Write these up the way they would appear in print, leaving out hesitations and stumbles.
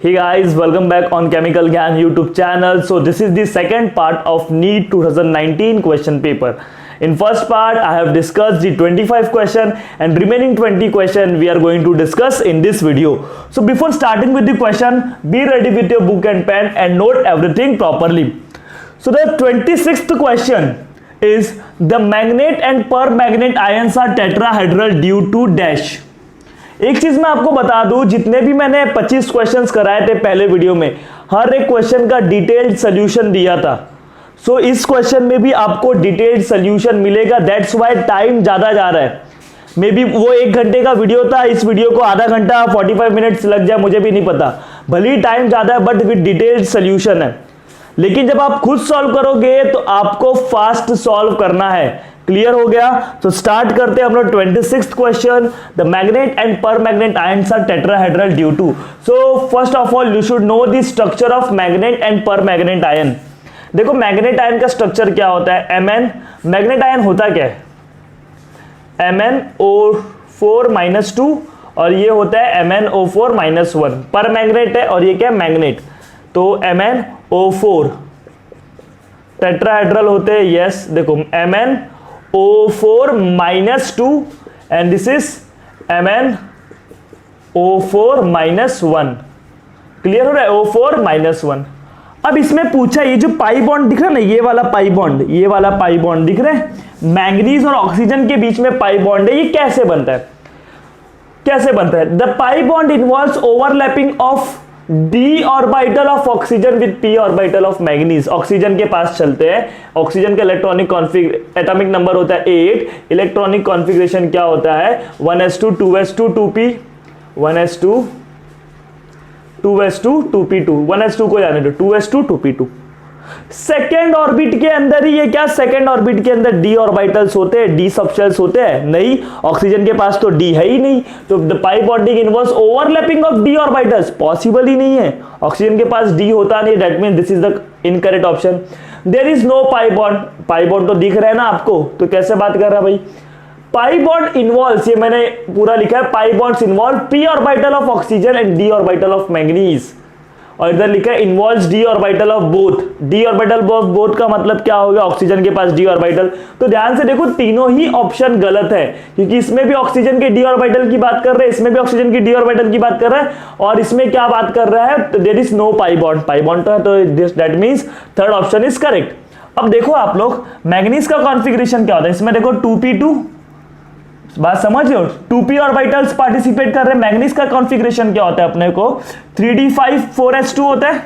Hey guys, welcome back on Chemical Gyan YouTube channel. So this is the second part of NEET 2019 question paper. In first part, I have discussed the 25 question and remaining 20 question we are going to discuss in this video. So before starting with the question, be ready with your book and pen and note everything properly. So the 26th question is the magnet and permanganate ions are tetrahedral due to dash. एक चीज मैं आपको बता दूं, जितने भी मैंने 25 questions कराए थे पहले वीडियो में, हर एक क्वेश्चन का डिटेल्ड सोल्यूशन दिया था. सो इस क्वेश्चन में भी आपको डिटेल्ड सोल्यूशन मिलेगा. दैट्स व्हाई टाइम ज्यादा जा रहा है. मे बी वो 1 घंटे का वीडियो था, इस वीडियो को आधा घंटा 45 मिनट्स लग जाए, मुझे भी नहीं पता. भले ही टाइम ज्यादा है बट विद डिटेल्ड सोल्यूशन है. लेकिन जब आप खुद सॉल्व करोगे तो आपको फास्ट सॉल्व करना है. क्लियर हो गया? तो स्टार्ट करते हैं हम लोग 26th question. The manganate and permanganate ions are tetrahedral due to. So first of all you should know the structure of manganate and permanganate ion. देखो मैग्नेट आयन का स्ट्रक्चर क्या होता है? Mn. मैग्नेट आयन होता क्या है? MnO4-2 और ये होता है MnO4-1. परमैग्नेट है और ये क्या है? मैग्नेट. तो MnO4 टेट्राहेड्रल होते हैं. यस, देखो MnO4-2 and this is MnO4-1. Clear हो रहा है? O4-1. अब इसमें पूछा, ये जो पाई बॉन्ड दिख रहा है ना, ये वाला पाई बॉन्ड, ये वाला पाई बॉन्ड दिख रहा है, मैंगनीज और ऑक्सीजन के बीच में पाई बॉन्ड है. ये कैसे बनता है? कैसे बनता है? The pi bond involves overlapping of D orbital of oxygen with P orbital of manganese. Oxygen के पास चलते हैं. ऑक्सीजन का इलेक्ट्रॉनिक एटॉमिक नंबर होता है 8. इलेक्ट्रॉनिक कॉन्फ़िगरेशन क्या होता है? 1s2 2s2 2p 1s2 2s2 2p2. 1s2 को जाने दो, 2s2 2p2. सेकेंड ऑर्बिट के अंदर ही ये क्या? सेकेंड ऑर्बिट के अंदर डी ऑर्बिटल्स होते हैं, डी सबशेल्स होते हैं. नहीं, ऑक्सीजन के पास तो डी है ही नहीं. तो the pi bonding involves overlapping of D orbitals. Possible ही नहीं है. ऑक्सीजन के पास डी होता नहीं. That means this is the incorrect option. There is no pi bond. Pi bond तो दिख रहा है ना आपको, तो कैसे बात कर रहा है भाई? पाई बॉन्ड इन्वॉल्व्स, ये मैंने पूरा लिखा है, pi bonds involve P orbital of oxygen and D orbital of manganese. और इधर लिखा है involves D orbital of both. D orbital of both का मतलब क्या होगा? ऑक्सीजन के पास डी ऑर्बिटल. तो ध्यान से देखो, तीनों ही ऑप्शन गलत है, क्योंकि इसमें भी ऑक्सीजन के डी ऑर्बिटल की बात कर रहे हैं, इसमें भी ऑक्सीजन की डी ऑर्बिटल की बात कर रहा है, और इसमें क्या बात कर रहा है? There is no pi bond. Pi bond तो है, तो that means third option is correct. अब देखो आप लोग, मैंगनीज का कॉन्फ़िगरेशन क्या होता है? इसमें देखो 2p2, बात समझ लो, 2p ऑर्बिटल्स पार्टिसिपेट कर रहे हैं. मैंगनीज का कॉन्फ़िगरेशन क्या होता है अपने को? 3d5-4s2 होता है.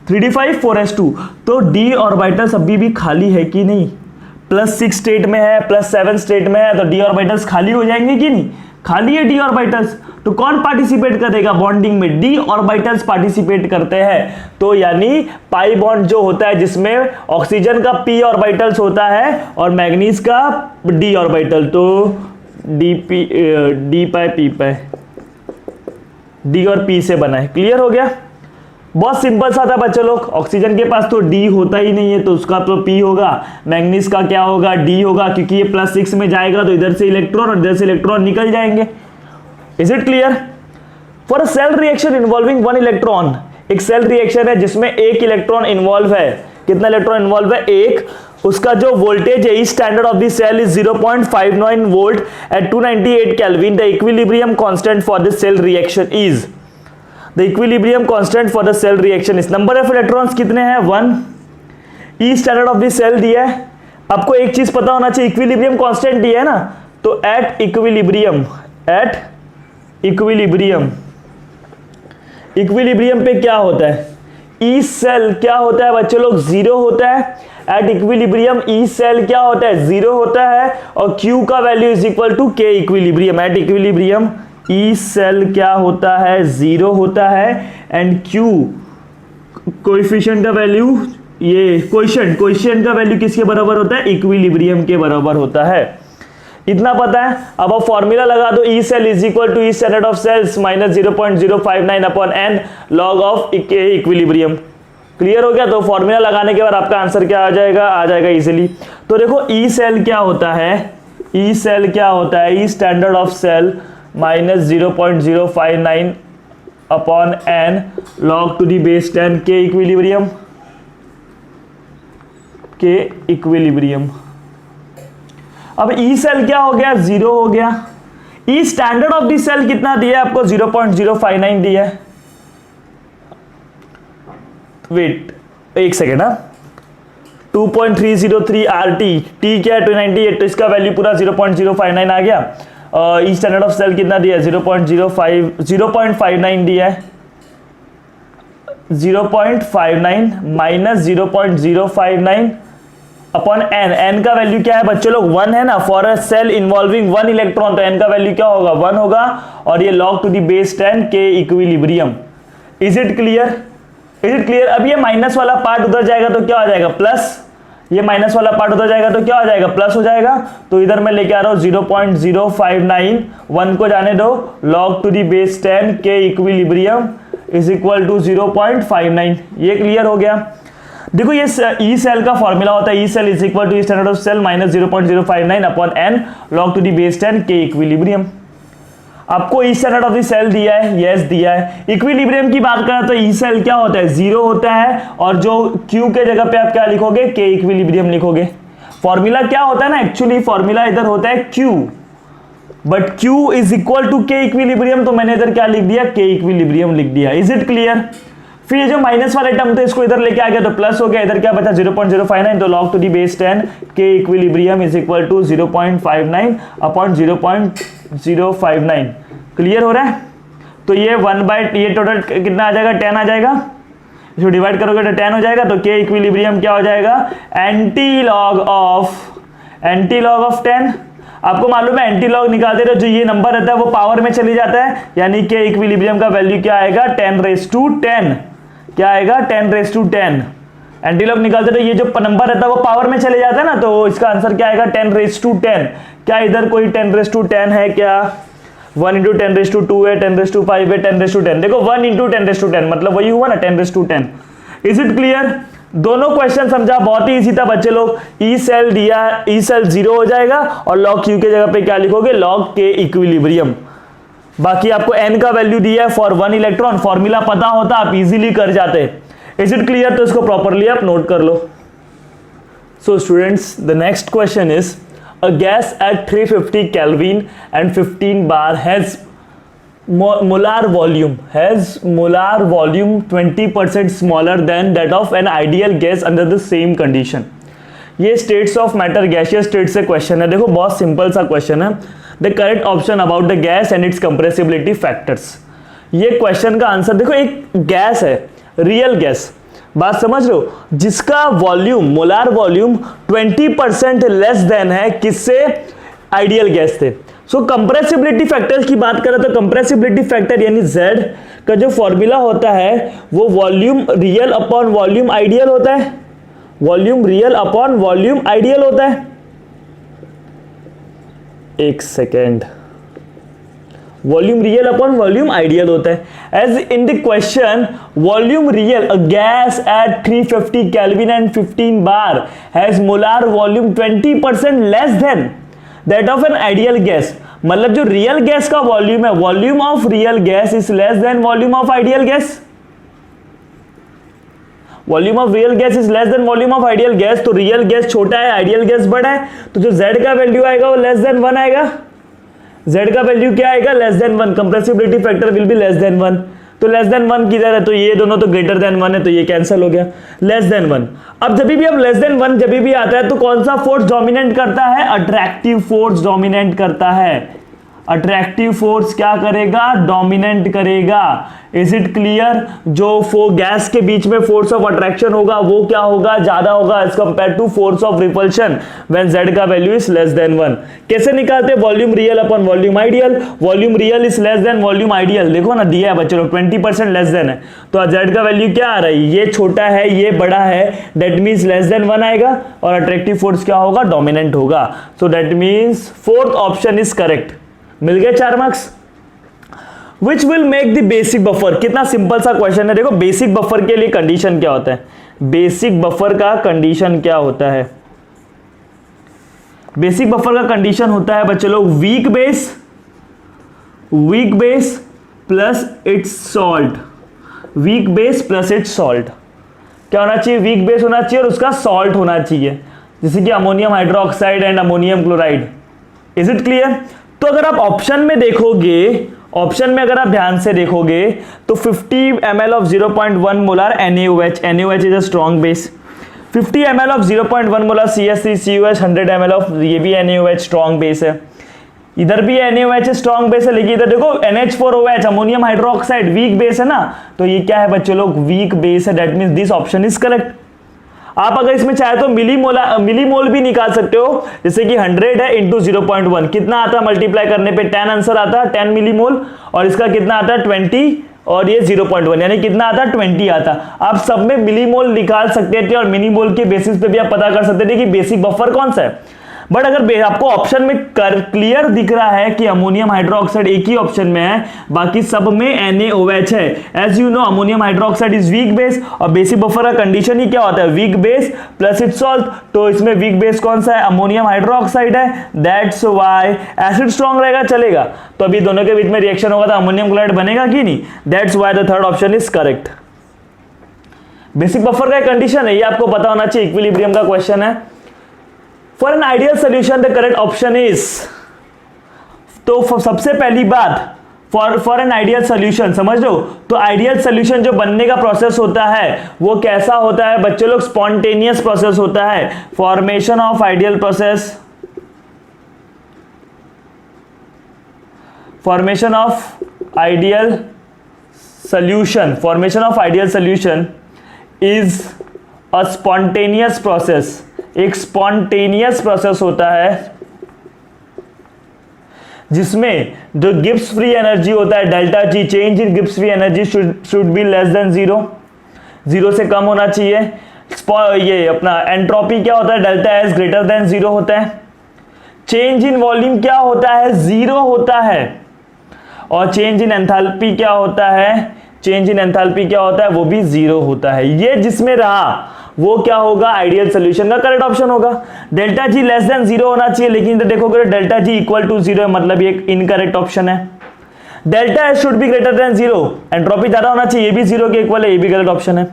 3d5-4s2. तो d ऑर्बिटल्स अभी भी खाली है कि नहीं? +6 स्टेट में है, +7 स्टेट में है, तो d ऑर्बिटल्स खाली हो जाएंगे कि नहीं? खाली है d ऑर्बिटल्स. तो कौन पार्टिसिपेट करेगा बॉन्डिंग में? d ऑर्बिटल्स पार्टिसिपेट करते हैं. तो यानी पाई बॉन्ड जो होता है, जिसमें ऑक्सीजन का p ऑर्बिटल्स होता है और मैंगनीज का d ऑर्बिटल, तो d पाई p पाई, d और p से बना है. क्लियर हो गया? बहुत सिंपल सा था बच्चे लोग. ऑक्सीजन के पास तो D होता ही नहीं है, तो उसका तो P होगा. मैंगनीज का क्या होगा? D होगा, क्योंकि ये +6 में जाएगा तो इधर से इलेक्ट्रॉन और इधर से इलेक्ट्रॉन निकल जाएंगे. Is it clear? For a cell reaction involving 1 electron. एक सेल रिएक्शन है जिसमें 1 इलेक्ट्रॉन इन्वॉल्व है. कितना इलेक्ट्रॉन इन्वॉल्व है? 1. उसका जो वोल्टेज है, standard of the cell is 0.59 volt at 298 kelvin. The equilibrium constant for the cell reaction is, the equilibrium constant for the cell reaction is, number of electrons कितने हैं? 1. E standard of the cell दिया है. आपको एक चीज पता होना चाहिए, इक्विलिब्रियम कांस्टेंट दिया है ना, तो एट इक्विलिब्रियम पे क्या होता है? ई सेल क्या होता है बच्चे लोग? 0 होता है. एट इक्विलिब्रियम ई सेल क्या होता है? 0 होता है. और Q का value is equal to K equilibrium. At equilibrium E cell क्या होता है? 0 होता है. एंड Q कोएफिशिएंट का वैल्यू, ये कोएफिशिएंट का वैल्यू किसके बराबर होता है? इक्विलिब्रियम के बराबर होता है. इतना पता है. अब आप फॉर्मूला लगा दो, E cell is equal to E standard of cells minus 0.059 upon n log of equilibrium. Clear हो गया? तो फॉर्मूला लगाने के बाद आपका आंसर क्या आ जाएगा? आ जाएगा इजीली. तो देखो ई सेल क्या होता है? ई सेल क्या होता है? E standard of cell minus 0.059 upon n log to the base 10 के इक्विलिब्रियम। अब ई सेल क्या हो गया, 0 हो गया। ई स्टैंडर्ड ऑफ दी सेल कितना दिया है आपको, 0.059 दिया है। वेट एक सेकेंड, 2.303 RT, टी क्या है 298, तो इसका वैल्यू पूरा 0.059 आ गया। ई स्टैंडर्ड ऑफ सेल कितना दिया है, 0.59 दिया है। 0.59 माइनस 0.059 अपॉन n का वैल्यू क्या है बच्चों लोग, 1 है ना। For a cell involving 1 electron, तो n का वैल्यू क्या होगा, 1 होगा। और ये log टू दी बेस 10 के equilibrium. Is it clear, is it clear. अब ये माइनस वाला पार्ट उधर जाएगा तो क्या हो जाएगा, प्लस। ये माइनस वाला पार्ट उधर जाएगा तो क्या हो जाएगा, प्लस हो जाएगा। तो इधर मैं लेके आ रहा हूं 0.059, 1 को जाने दो, log टू दी बेस 10 के इक्विलिब्रियम इज इक्वल टू 0.59। ये क्लियर हो गया। देखो ये ई सेल का फॉर्मूला होता है, E cell is equal to standard of cell minus 0.059 upon n log to the base 10 के इक्विलिब्रियम। आपको E standard of the cell दिया है, यस दिया है। इक्विलिब्रियम की बात करें तो ई सेल क्या होता है, 0 होता है। और जो Q के जगह पे आप क्या लिखोगे, के इक्विलिब्रियम लिखोगे। फॉर्मूला क्या होता है ना, एक्चुअली फॉर्मूला इधर होता है Q, but Q is equal to K equilibrium, तो मैंने इधर क्या लिख दिया, के इक्विलिब्रियम लिख दिया। Is it clear. फिर ये जो माइनस वाले टर्म थे इसको इधर लेके आ गया तो प्लस हो गया। इधर क्या बचा 0.059, तो log टू दी बेस 10 के equilibrium is equal to 0.59 upon 0.059। Clear हो रहा है। तो ये 1/, ये टोटल कितना आ जाएगा, 10 आ जाएगा। इसको डिवाइड करोगे तो 10 हो जाएगा। तो के इक्विलिब्रियम क्या हो जाएगा, एंटी लॉग ऑफ 10। आपको मालूम है एंटी लॉग निकालते रहो, जो ये नंबर रहता है वो पावर में चली जाता है, यानी के इक्विलिब्रियम का वैल्यू क्या आएगा, 10⁻10। क्या आएगा, 10⁻10। एंटी लॉग निकालते रहो, ये जो नंबर रहता है वो पावर में चले जाता है ना, तो इसका आंसर क्या आएगा, 10⁻10। क्या इधर कोई 10⁻10 है क्या, 1 × 10⁻2 है, 10⁻5 है, 10⁻10। देखो 1 × 10⁻10 मतलब वही हुआ ना, 10⁻10। Is it clear. दोनों क्वेश्चन समझा, बहुत ही इजी था बच्चे लोग। ई सेल दिया, ई सेल 0 हो जाएगा और log Q के जगह पे क्या लिखोगे, log के इक्विलिब्रियम। बाकी आपको n का वैल्यू दिया है फॉर 1 इलेक्ट्रॉन, फॉर्मूला पता होता आप इजीली कर जाते। Is it clear. तो इसको प्रॉपरली आप नोट कर लो। So students, the next question is a gas at 350 Kelvin and 15 bar has molar volume 20% smaller than that of an ideal gas under the same condition। ये states of matter gaseous state से question है। देखो बहुत simple सा question है। The correct option about the gas and its compressibility factors। ये question का answer देखो, एक गैस है, रियल गैस, बात समझ रहे हो, जिसका volume, molar volume 20% less then है किससे, आइडियल गैस थे। सो कंप्रेसिबिलिटी फैक्टर की बात करें तो कंप्रेसिबिलिटी फैक्टर यानी Z का जो फॉर्मूला होता है वो volume real upon volume ideal होता है। Volume real upon volume ideal होता है। एक second, volume real upon volume ideal होता है। As in the question, volume real, a gas at 350 kelvin and 15 bar has molar volume 20% less than that of an ideal gas. मतलब जो real gas का volume है, volume of real gas is less than volume of ideal gas. Volume of real gas is less than volume of ideal gas. तो real gas छोटा है, ideal gas बड़ा है, तो जो Z का वैल्यू आएगा वो लेस देन 1 आएगा। Z का वैल्यू क्या आएगा, less than 1। Compressibility factor will be less than 1। तो लेस देन 1 किधर है, तो ये दोनों तो ग्रेटर देन 1 है, तो ये कैंसिल हो गया। Less than 1। अब जब भी अब लेस देन 1 जब भी आता है तो कौन सा फोर्स डोमिनेट करता है, अट्रैक्टिव फोर्स डोमिनेट करता है। अट्रैक्टिव फोर्स क्या करेगा, डोमिनेट करेगा। Is it clear. जो गैस के बीच में फोर्स ऑफ अट्रैक्शन होगा वो क्या होगा, ज्यादा होगा as compare to force of repulsion when Z का वैल्यू इज लेस देन 1। कैसे निकालते हैं, volume real upon volume ideal. Volume real is less than volume ideal, देखो ना दिया है बच्चों, 20% लेस देन है, तो Z का वैल्यू क्या आ रहा है, ये छोटा है ये बड़ा है, दैट मीन्स लेस देन 1 आएगा और अट्रैक्टिव फोर्स क्या होगा, डोमिनेंट होगा। So that means fourth option is correct. मिल गए 4 marks. Which will make the basic buffer, कितना सिंपल सा क्वेश्चन है। देखो बेसिक बफर के लिए कंडीशन क्या होता है, बेसिक बफर का कंडीशन क्या होता है, बेसिक बफर का कंडीशन होता है बच्चे लोग week base plus its salt, week base plus its salt. क्या होना चाहिए? वीक बेस होना चाहिए और उसका सॉल्ट होना चाहिए, जैसे कि ammonium hydroxide and ammonium chloride. Is it clear? तो अगर आप ऑप्शन में देखोगे, ऑप्शन में अगर आप ध्यान से देखोगे तो 50 ml of 0.1 molar NaOH, NaOH is a strong base, 50 ml of 0.1 molar CH3COH, 100 ml of, ये भी NaOH स्ट्रॉन्ग बेस है, इधर भी NaOH स्ट्रॉन्ग बेस है, लेकिन इधर देखो NH4OH ammonium hydroxide weak base है ना, तो ये क्या है बच्चे लोग? वीक बेस है। That means this option is correct. आप अगर इसमें चाहे तो मिलीमोल भी निकाल सकते हो, जैसे कि 100 है इंटू 0.1, कितना आता है मल्टीप्लाई करने पे? 10 आंसर आता है, 10 मिलीमोल, और इसका कितना आता है? 20, और ये 0.1, यानी कितना आता? 20 आता। आप सब में मिलीमोल निकाल सकते थे और मिलीमोल के बेसिस पे भी आप पता कर सकते थे कि बेसिक बफर कौन सा है। बट अगर आपको ऑप्शन में क्लियर दिख रहा है कि अमोनियम हाइड्रोक्साइड एक ही ऑप्शन में है, बाकी सब में NaOH है, as you know ammonium hydroxide is weak base, और बेसिक बफर का कंडीशन ही क्या होता है? Weak base plus its salt. तो इसमें वीक बेस कौन सा है? अमोनियम हाइड्रोक्साइड है, दैट्स व्हाई एसिड स्ट्रॉन्ग रहेगा, चलेगा। तो अभी दोनों के बीच में रिएक्शन होगा तो अमोनियम क्लोराइड बनेगा कि नहीं? That's why the third option is correct. Basic buffer का कंडीशन है, ये आपको पता होना चाहिए, इक्विलिब्रियम का क्वेश्चन है। For an ideal solution the correct option is, तो सबसे पहली बात फॉर एन आइडियल सोल्यूशन समझ लो, तो आइडियल सोल्यूशन जो बनने का प्रोसेस होता है वो कैसा होता है बच्चे लोग? स्पॉन्टेनियस प्रोसेस होता है। Formation of ideal process, formation of ideal solution is a spontaneous process, एक स्पॉन्टेनियस प्रोसेस होता है जिसमें जो गिब्स फ्री एनर्जी होता है delta G, change in Gibbs free energy should be less than 0, 0 से कम होना चाहिए। ये अपना एंट्रोपी क्या होता है? डेल्टा एस ग्रेटर देन 0 होता है। चेंज इन वॉल्यूम क्या होता है? 0 होता है। और चेंज इन एंथैल्पी क्या होता है? चेंज इन एंथैल्पी क्या होता है? वो भी 0 होता है। ये जिसमें रहा वो क्या होगा? आइडियल सोल्यूशन का करेक्ट ऑप्शन होगा। डेल्टा जी लेस देन 0 होना चाहिए, लेकिन इधर देखोगे डेल्टा जी इक्वल टू 0 मतलब ये एक इनकरेक्ट ऑप्शन है। Delta S should be greater than 0, entropy ज्यादा होना चाहिए, ये भी 0 के इक्वल है, ये भी करेक्ट ऑप्शन है।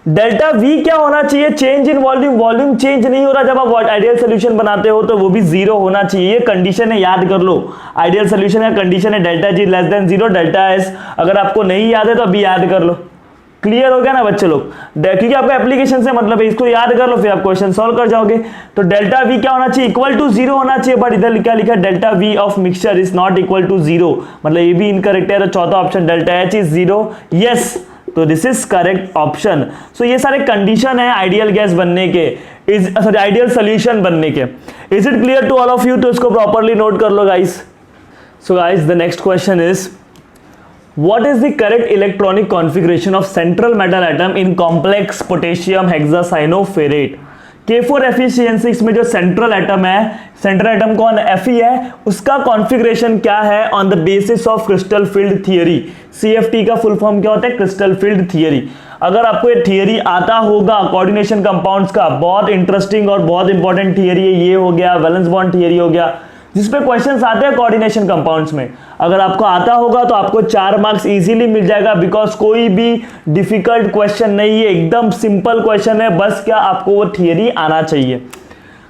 डेल्टा वी क्या होना चाहिए? Change in volume, volume change नहीं हो रहा जब आप आइडियल सोल्यूशन बनाते हो, तो वो भी 0 होना चाहिए। ये कंडीशन है, याद कर लो। आइडियल सोल्यूशन का कंडीशन है delta G less than 0, delta S. अगर आपको नहीं याद है तो अभी याद कर लो। क्लियर हो गया ना बच्चे लोग? क्योंकि आपका एप्लीकेशन से मतलब है, इसको याद कर लो फिर आप क्वेश्चन सॉल्व कर जाओगे। तो डेल्टा वी क्या होना चाहिए? इक्वल टू 0 होना चाहिए, बट इधर क्या लिखा है? Delta V of mixture is not equal to 0, मतलब ये भी इनकरेक्ट है। तो चौथा option delta H is 0, yes, तो this is correct option. So ये सारे कंडीशन है आइडियल गैस बनने के, आइडियल सोल्यूशन बनने के। Is it clear to all of you? तो इसको प्रॉपरली नोट कर लो guys. So guys the next question is, what is the correct electronic configuration of central metal atom in complex potassium hexacyanoferrate? K4Fe6 में जो central atom है, central atom कौन है? Fe है, उसका कॉन्फ़िगरेशन क्या है? On the basis of crystal field theory. CFT का फुल फॉर्म क्या होता है? Crystal field theory. अगर आपको ये थियरी आता होगा कोऑर्डिनेशन कंपाउंड्स का, बहुत इंटरेस्टिंग और बहुत इंपॉर्टेंट थियरी है। ये हो गया वैलेंस बॉन्ड थियरी हो गया, जिसपे क्वेश्चंस आते हैं कोऑर्डिनेशन कंपाउंड्स में। अगर आपको आता होगा तो आपको 4 मार्क्स इजीली मिल जाएगा, बिकॉज कोई भी डिफिकल्ट क्वेश्चन नहीं है, एकदम सिंपल क्वेश्चन है। बस क्या आपको वो थियरी आना चाहिए।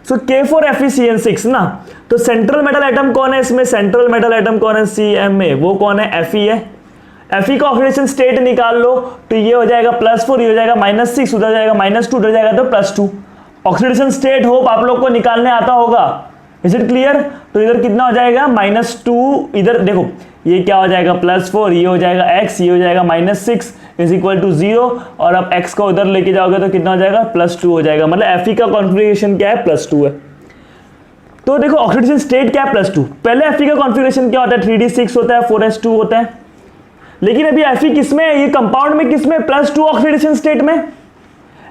सो K4Fe6 ना, तो सेंट्रल मेटल एटम कौन है इसमें? सेंट्रल मेटल एटम कौन है CM में? वो कौन है? Fe है। Fe का ऑक्सीडेशन स्टेट निकाल लो, तो ये हो जाएगा +4, ये हो जाएगा -6, उधर जाएगा -2, उधर जाएगा तो +2। ऑक्सीडेशन स्टेट होप आप लोग को निकालने आता होगा। Is it clear? तो इधर कितना हो जाएगा? -2, इधर देखो ये क्या हो जाएगा? +4, ये हो जाएगा x, ये हो जाएगा -6 इज इक्वल टू 0, और अब x को उधर लेके जाओगे तो कितना हो जाएगा? +2 हो जाएगा। मतलब Fe का कॉन्फ़िगरेशन क्या है? +2 है। तो देखो ऑक्सीडेशन स्टेट क्या है? +2। पहले Fe का कॉन्फ़िगरेशन क्या होता है? 3d6 होता है, 4s2 होता है। लेकिन अभी Fe किसमें है? ये कंपाउंड में किसमें? +2 ऑक्सीडेशन स्टेट में।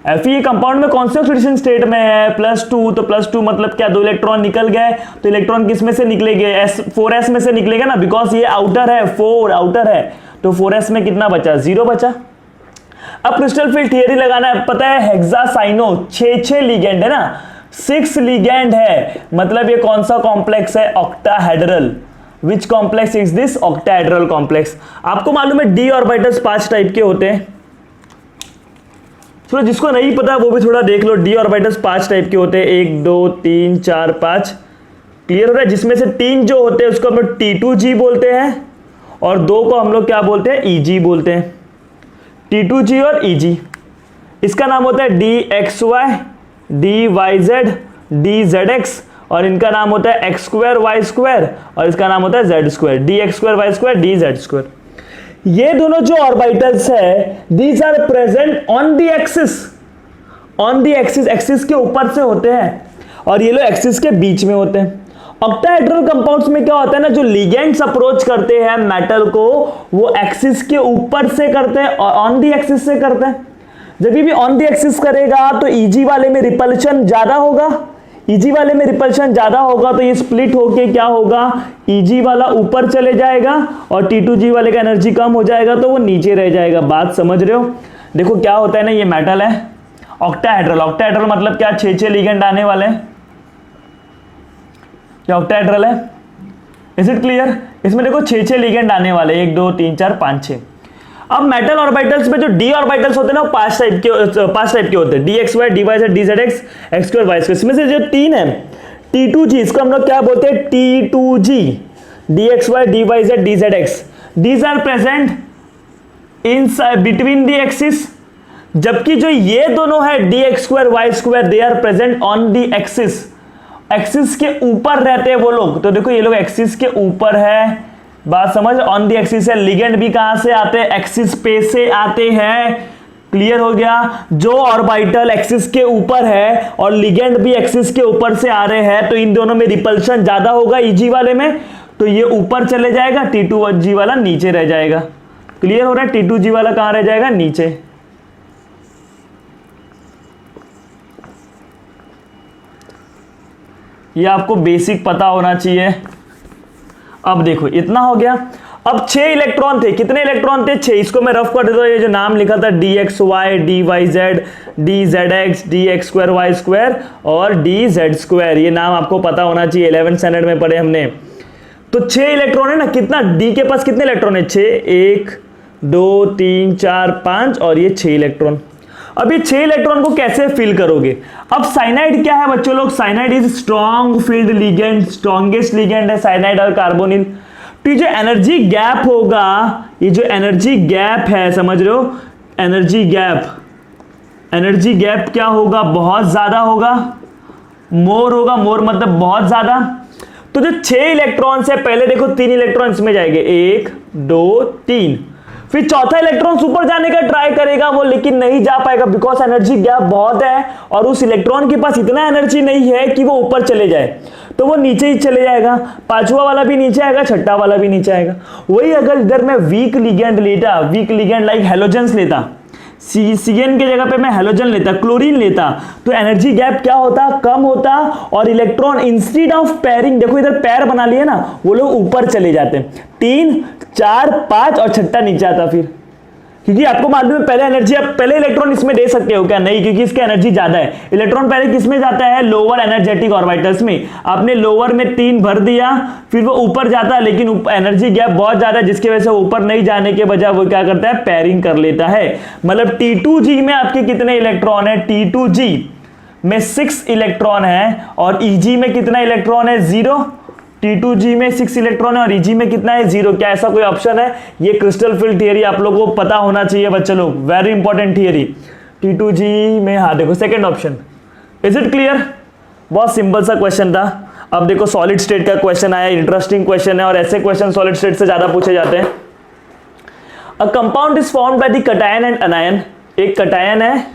Fe कंपाउंड में कौन से ऑक्सीडेशन स्टेट में है? +2। तो +2 मतलब क्या? 2 इलेक्ट्रॉन निकल गए, तो इलेक्ट्रॉन किस में से निकलेंगे? 4s में से निकलेगा ना, बिकॉज ये आउटर है, 4 आउटर है, तो 4s में कितना बचा? 0 बचा। अब क्रिस्टल फील्ड थियरी लगाना है। पता है हेक्सासाइनो 6 लिगेंड है ना, 6 लिगेंड है, मतलब ये कौन सा कॉम्प्लेक्स है? Octahedral. Which complex is this? Octahedral complex. आपको मालूम है डी ऑर्बिटल्स 5 टाइप के होते हैं। चलो जिसको नहीं पता वो भी थोड़ा देख लो। डी ऑर्बिटल्स 5 टाइप के होते हैं, 1 2 3 4 5। क्लियर हो रहा है? जिसमें से 3 जो होते हैं उसको हम लोग T2G बोलते हैं और 2 को हम लोग क्या बोलते हैं? EG बोलते हैं। T2G और EG। इसका नाम होता है DXY, DYZ, DZX और इनका नाम होता है x स्क्वायर y स्क्वायर और इसका नाम होता है z square. dx square y square dz square. ये दोनों जो ऑर्बिटल्स है these are present on the axis, on the axis, axis के ऊपर से होते हैं और ये लोग एक्सिस के बीच में होते हैं। ऑक्टाहेड्रल कंपाउंड्स में क्या होता है ना, जो लिगेंड्स अप्रोच करते हैं मेटल को वो एक्सिस के ऊपर से करते हैं और ऑन द एक्सिस से करते हैं। जब भी ऑन द एक्सिस करेगा तो EG वाले में रिपल्शन ज्यादा होगा, EG वाले में रिपल्शन ज्यादा होगा तो ये स्प्लिट होके क्या होगा? EG वाला ऊपर चले जाएगा और T2G वाले का एनर्जी कम हो जाएगा तो वो नीचे रह जाएगा। बात समझ रहे हो? देखो क्या होता है ना, ये मेटल है ऑक्टाहेड्रल। ऑक्टाहेड्रल मतलब क्या? 6 लिगेंड आने वाले हैं। क्या ऑक्टाहेड्रल है? Is it clear? इसमें देखो 6 लिगेंड आने वाले, 1 2 3 4 5 6। अब मेटल ऑर्बिटल्स में जो डी ऑर्बिटल्स होते हैं ना वो 5 टाइप के होते हैं, DXY, DYZ, DZX, x square y square. इसमें से जो 3 है T2G, इसको हम लोग क्या बोलते हैं? T2G, DXY, DYZ, DZX। These are present in between the axis, जबकि जो ये दोनों है DX square y square they are present on the axis. Axis के ऊपर रहते हैं वो लोग। तो देखो ये लोग एक्सिस के ऊपर है, बात समझ? ऑन द एक्सिस है। लिगेंड भी कहां से आते हैं? एक्सिस पे से आते हैं। क्लियर हो गया? जो ऑर्बिटल एक्सिस के ऊपर है और लिगेंड भी एक्सिस के ऊपर से आ रहे हैं तो इन दोनों में रिपल्शन ज्यादा होगा EG वाले में, तो ये ऊपर चले जाएगा, T2G वाला नीचे रह जाएगा। क्लियर हो रहा है? T2G वाला कहां रह जाएगा? नीचे। ये आपको बेसिक पता होना चाहिए। अब देखो इतना हो गया। अब 6 इलेक्ट्रॉन थे। कितने इलेक्ट्रॉन थे? 6। इसको मैं रफ कर देता हूं। ये जो नाम लिखा था DXY, DYZ, DZX, DX square y square और DZ स्क्वायर, ये नाम आपको पता होना चाहिए, 11th स्टैंडर्ड में पढ़े हमने। तो 6 इलेक्ट्रॉन है ना, कितना D के पास कितने इलेक्ट्रॉन है? 6, 1 2 3 4 5 और ये 6 इलेक्ट्रॉन। अब ये 6 इलेक्ट्रॉन को कैसे फिल करोगे? अब साइनाइड क्या है बच्चों लोग? Cyanide is strong field ligand, strongest ligand है साइनाइड और कार्बोनिल। तो ये जो एनर्जी गैप होगा, ये जो एनर्जी गैप है, समझ रहे हो? एनर्जी गैप, एनर्जी गैप क्या होगा? बहुत ज्यादा होगा, मोर होगा। मोर मतलब बहुत ज्यादा। तो जो 6 इलेक्ट्रॉन है, पहले देखो 3 इलेक्ट्रॉन इसमें जाएंगे, 1 2 3। फिर चौथा इलेक्ट्रॉन ऊपर जाने का ट्राई करेगा वो, लेकिन नहीं जा पाएगा बिकॉज एनर्जी गैप बहुत है और उस इलेक्ट्रॉन के पास इतना एनर्जी नहीं है कि वो ऊपर चले जाए, तो वो नीचे ही चले जाएगा। 5वां वाला भी नीचे आएगा, 6वां वाला भी नीचे आएगा। वही अगर इधर मैं वीक लिगेंड लेता, वीक लिगेंड लाइक हेलोजेंस लेता, CN के जगह पे मैं हेलोजन लेता, क्लोरीन लेता, तो एनर्जी गैप क्या होता? कम होता और इलेक्ट्रॉन इंस्टेड ऑफ पेयरिंग, देखो इधर पैर बना लिए ना, वो लोग ऊपर चले जाते हैं। 3 4 5 और 6ठा नीचे आता फिर, क्योंकि आपको मालूम है पहले एनर्जी, आप पहले इलेक्ट्रॉन इसमें दे सकते हो क्या? नहीं, क्योंकि इसकी एनर्जी ज्यादा है। इलेक्ट्रॉन पहले किसमें जाता है? लोअर एनर्जेटिक ऑर्बिटल्स में। आपने लोअर में 3 भर दिया, फिर वो ऊपर जाता है, लेकिन एनर्जी गैप बहुत ज्यादा है जिसकी वजह से ऊपर नहीं जाने के बजाय वो क्या करता है? पेयरिंग कर लेता है। मतलब T2G में आपके कितने इलेक्ट्रॉन है? T2G में 6 इलेक्ट्रॉन है और EG में कितना इलेक्ट्रॉन है? 0। T2G में 6 इलेक्ट्रॉन है और EG में कितना है? 0। क्या ऐसा कोई ऑप्शन है? ये क्रिस्टल फील्ड थियरी आप लोगों को पता होना चाहिए बच्चे लोग, वेरी इंपॉर्टेंट थियरी। T2G में, हाँ देखो second option. Is it clear? बहुत सिंपल सा क्वेश्चन था। अब देखो सॉलिड स्टेट का क्वेश्चन आया, इंटरेस्टिंग क्वेश्चन है और ऐसे क्वेश्चन सॉलिड स्टेट से ज्यादा पूछे जाते हैं। A compound is formed by the cation and अनायन। एक कटायन है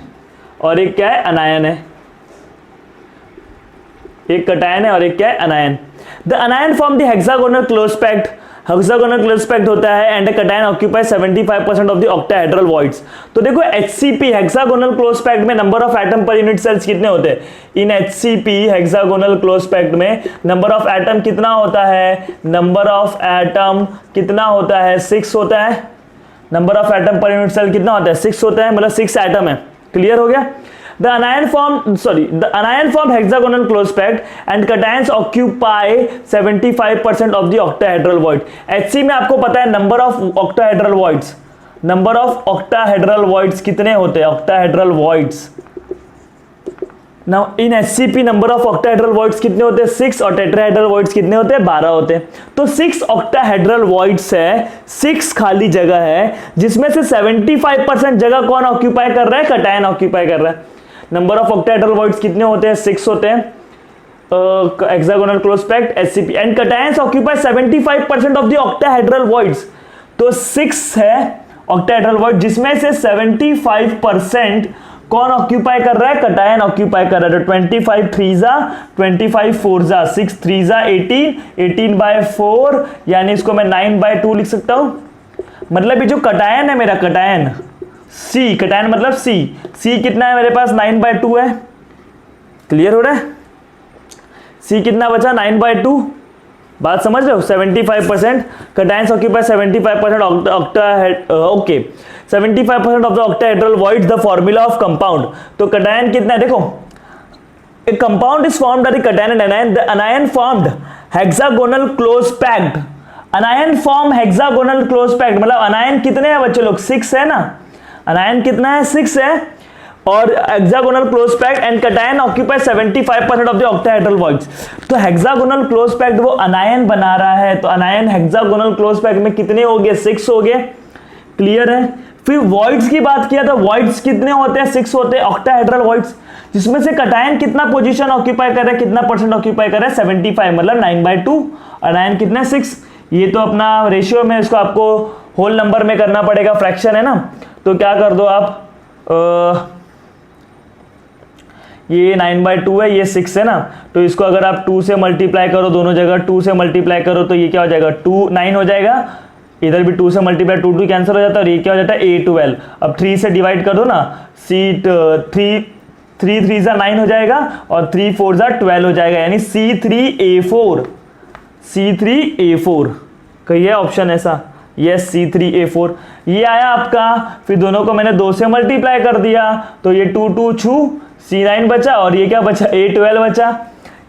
और एक क्या है? अनायन है। एक कटायन है और एक क्या है? Anion. The anion form the hexagonal close packed, hexagonal close packed होता है and cation occupy 75% of the octahedral voids. तो देखो HCP हेक्सागोनल क्लोज पैक्ट में number of atom per unit cells कितने होते हैं? इन HCP हेक्सागोनल क्लोज पैक्ट में नंबर ऑफ एटम कितना होता है? नंबर ऑफ एटम कितना होता है? 6 होता है। Number of atom per unit cell कितना होता है? 6 होता है, मतलब 6 एटम है। क्लियर हो गया? The anion form hexagonal close packed and cations occupy 75% of the octahedral void. HC में आपको पता है number of octahedral voids, number of octahedral voids कितने होते हैं? octahedral voids. Now in HCP number of octahedral voids कितने होते हैं? 6 और tetrahedral voids कितने होते हैं? 12 होते हैं. तो 6 octahedral voids है, 6 खाली जगह है, जिसमें से 75% जगह कौन ऑक्यूपाई कर रहा है? कटायन ऑक्यूपाई कर रहा है. नंबर ऑफ octahedral voids कितने होते हैं? 6 होते हैं. Hexagonal close packed HCP and cations occupy 75% of the octahedral voids. तो 6 है octahedral void, जिसमें से 75% कौन ऑक्यूपाई कर रहा है? कटायन ऑक्यूपाई कर रहा है. तो 25 3 25 4 6 3 18 18 बाय 4, यानी इसको मैं 9 बाय 2 लिख सकता हूं. मतलब ये जो कटायन है मेरा, कटायन C, कटायन मतलब C कितना है मेरे पास? 9 बाय 2 है. क्लियर हो रहा है? C कितना बचा? 9 बाय 2. बात समझ रहे हो? 75% cations occupy 75% okay 75% of the octahedral voids, the formula of compound. तो cation कितना है? देखो, a compound is formed by the cation and anion. The anion formed hexagonal close packed. anion form hexagonal close packed मतलब anion कितने हैं बच्चे लोग? 6 है ना. anion कितना है? 6 है. और hexagonal close packed and cation occupy 75% of the octahedral voids. तो hexagonal close packed वो anion बना रहा है, तो anion hexagonal close packed में कितने हो गए? 6 हो गए. क्लियर है? फिर voids की बात किया तो voids कितने होते हैं? 6 होते हैं octahedral voids, जिसमें से cation कितना पोजीशन ऑक्यूपाई कर रहा है? कितना परसेंट ऑक्यूपाई कर रहा है? 75 मतलब 9 बाय 2. anion कितना? 6. ये तो अपना रेशियो में, इसको आपको होल नंबर में करना पड़ेगा, फ्रैक्शन है ना. तो क्या कर दो आप, ये 9 बाय 2 है, ये 6 है ना. तो इसको अगर आप 2 से मल्टीप्लाई करो, दोनों जगह 2 से मल्टीप्लाई करो, तो ये क्या हो जाएगा? 9 हो जाएगा. इधर भी 2 से मल्टीप्लाई 2 कैंसिल हो जाता है, और ये क्या हो जाता है? A12. अब 3 से डिवाइड कर दो ना, 3 3 9 हो जाएगा, और 3 4 12 हो जाएगा, यानी C3A4. C3A4 कही है ऑप्शन ऐसा. यस, C3A4 ये आया आपका. फिर दोनों को मैंने 2 से मल्टीप्लाई कर दिया, तो ये 2 2 छू C9 बचा, और ये क्या बचा? A12 बचा.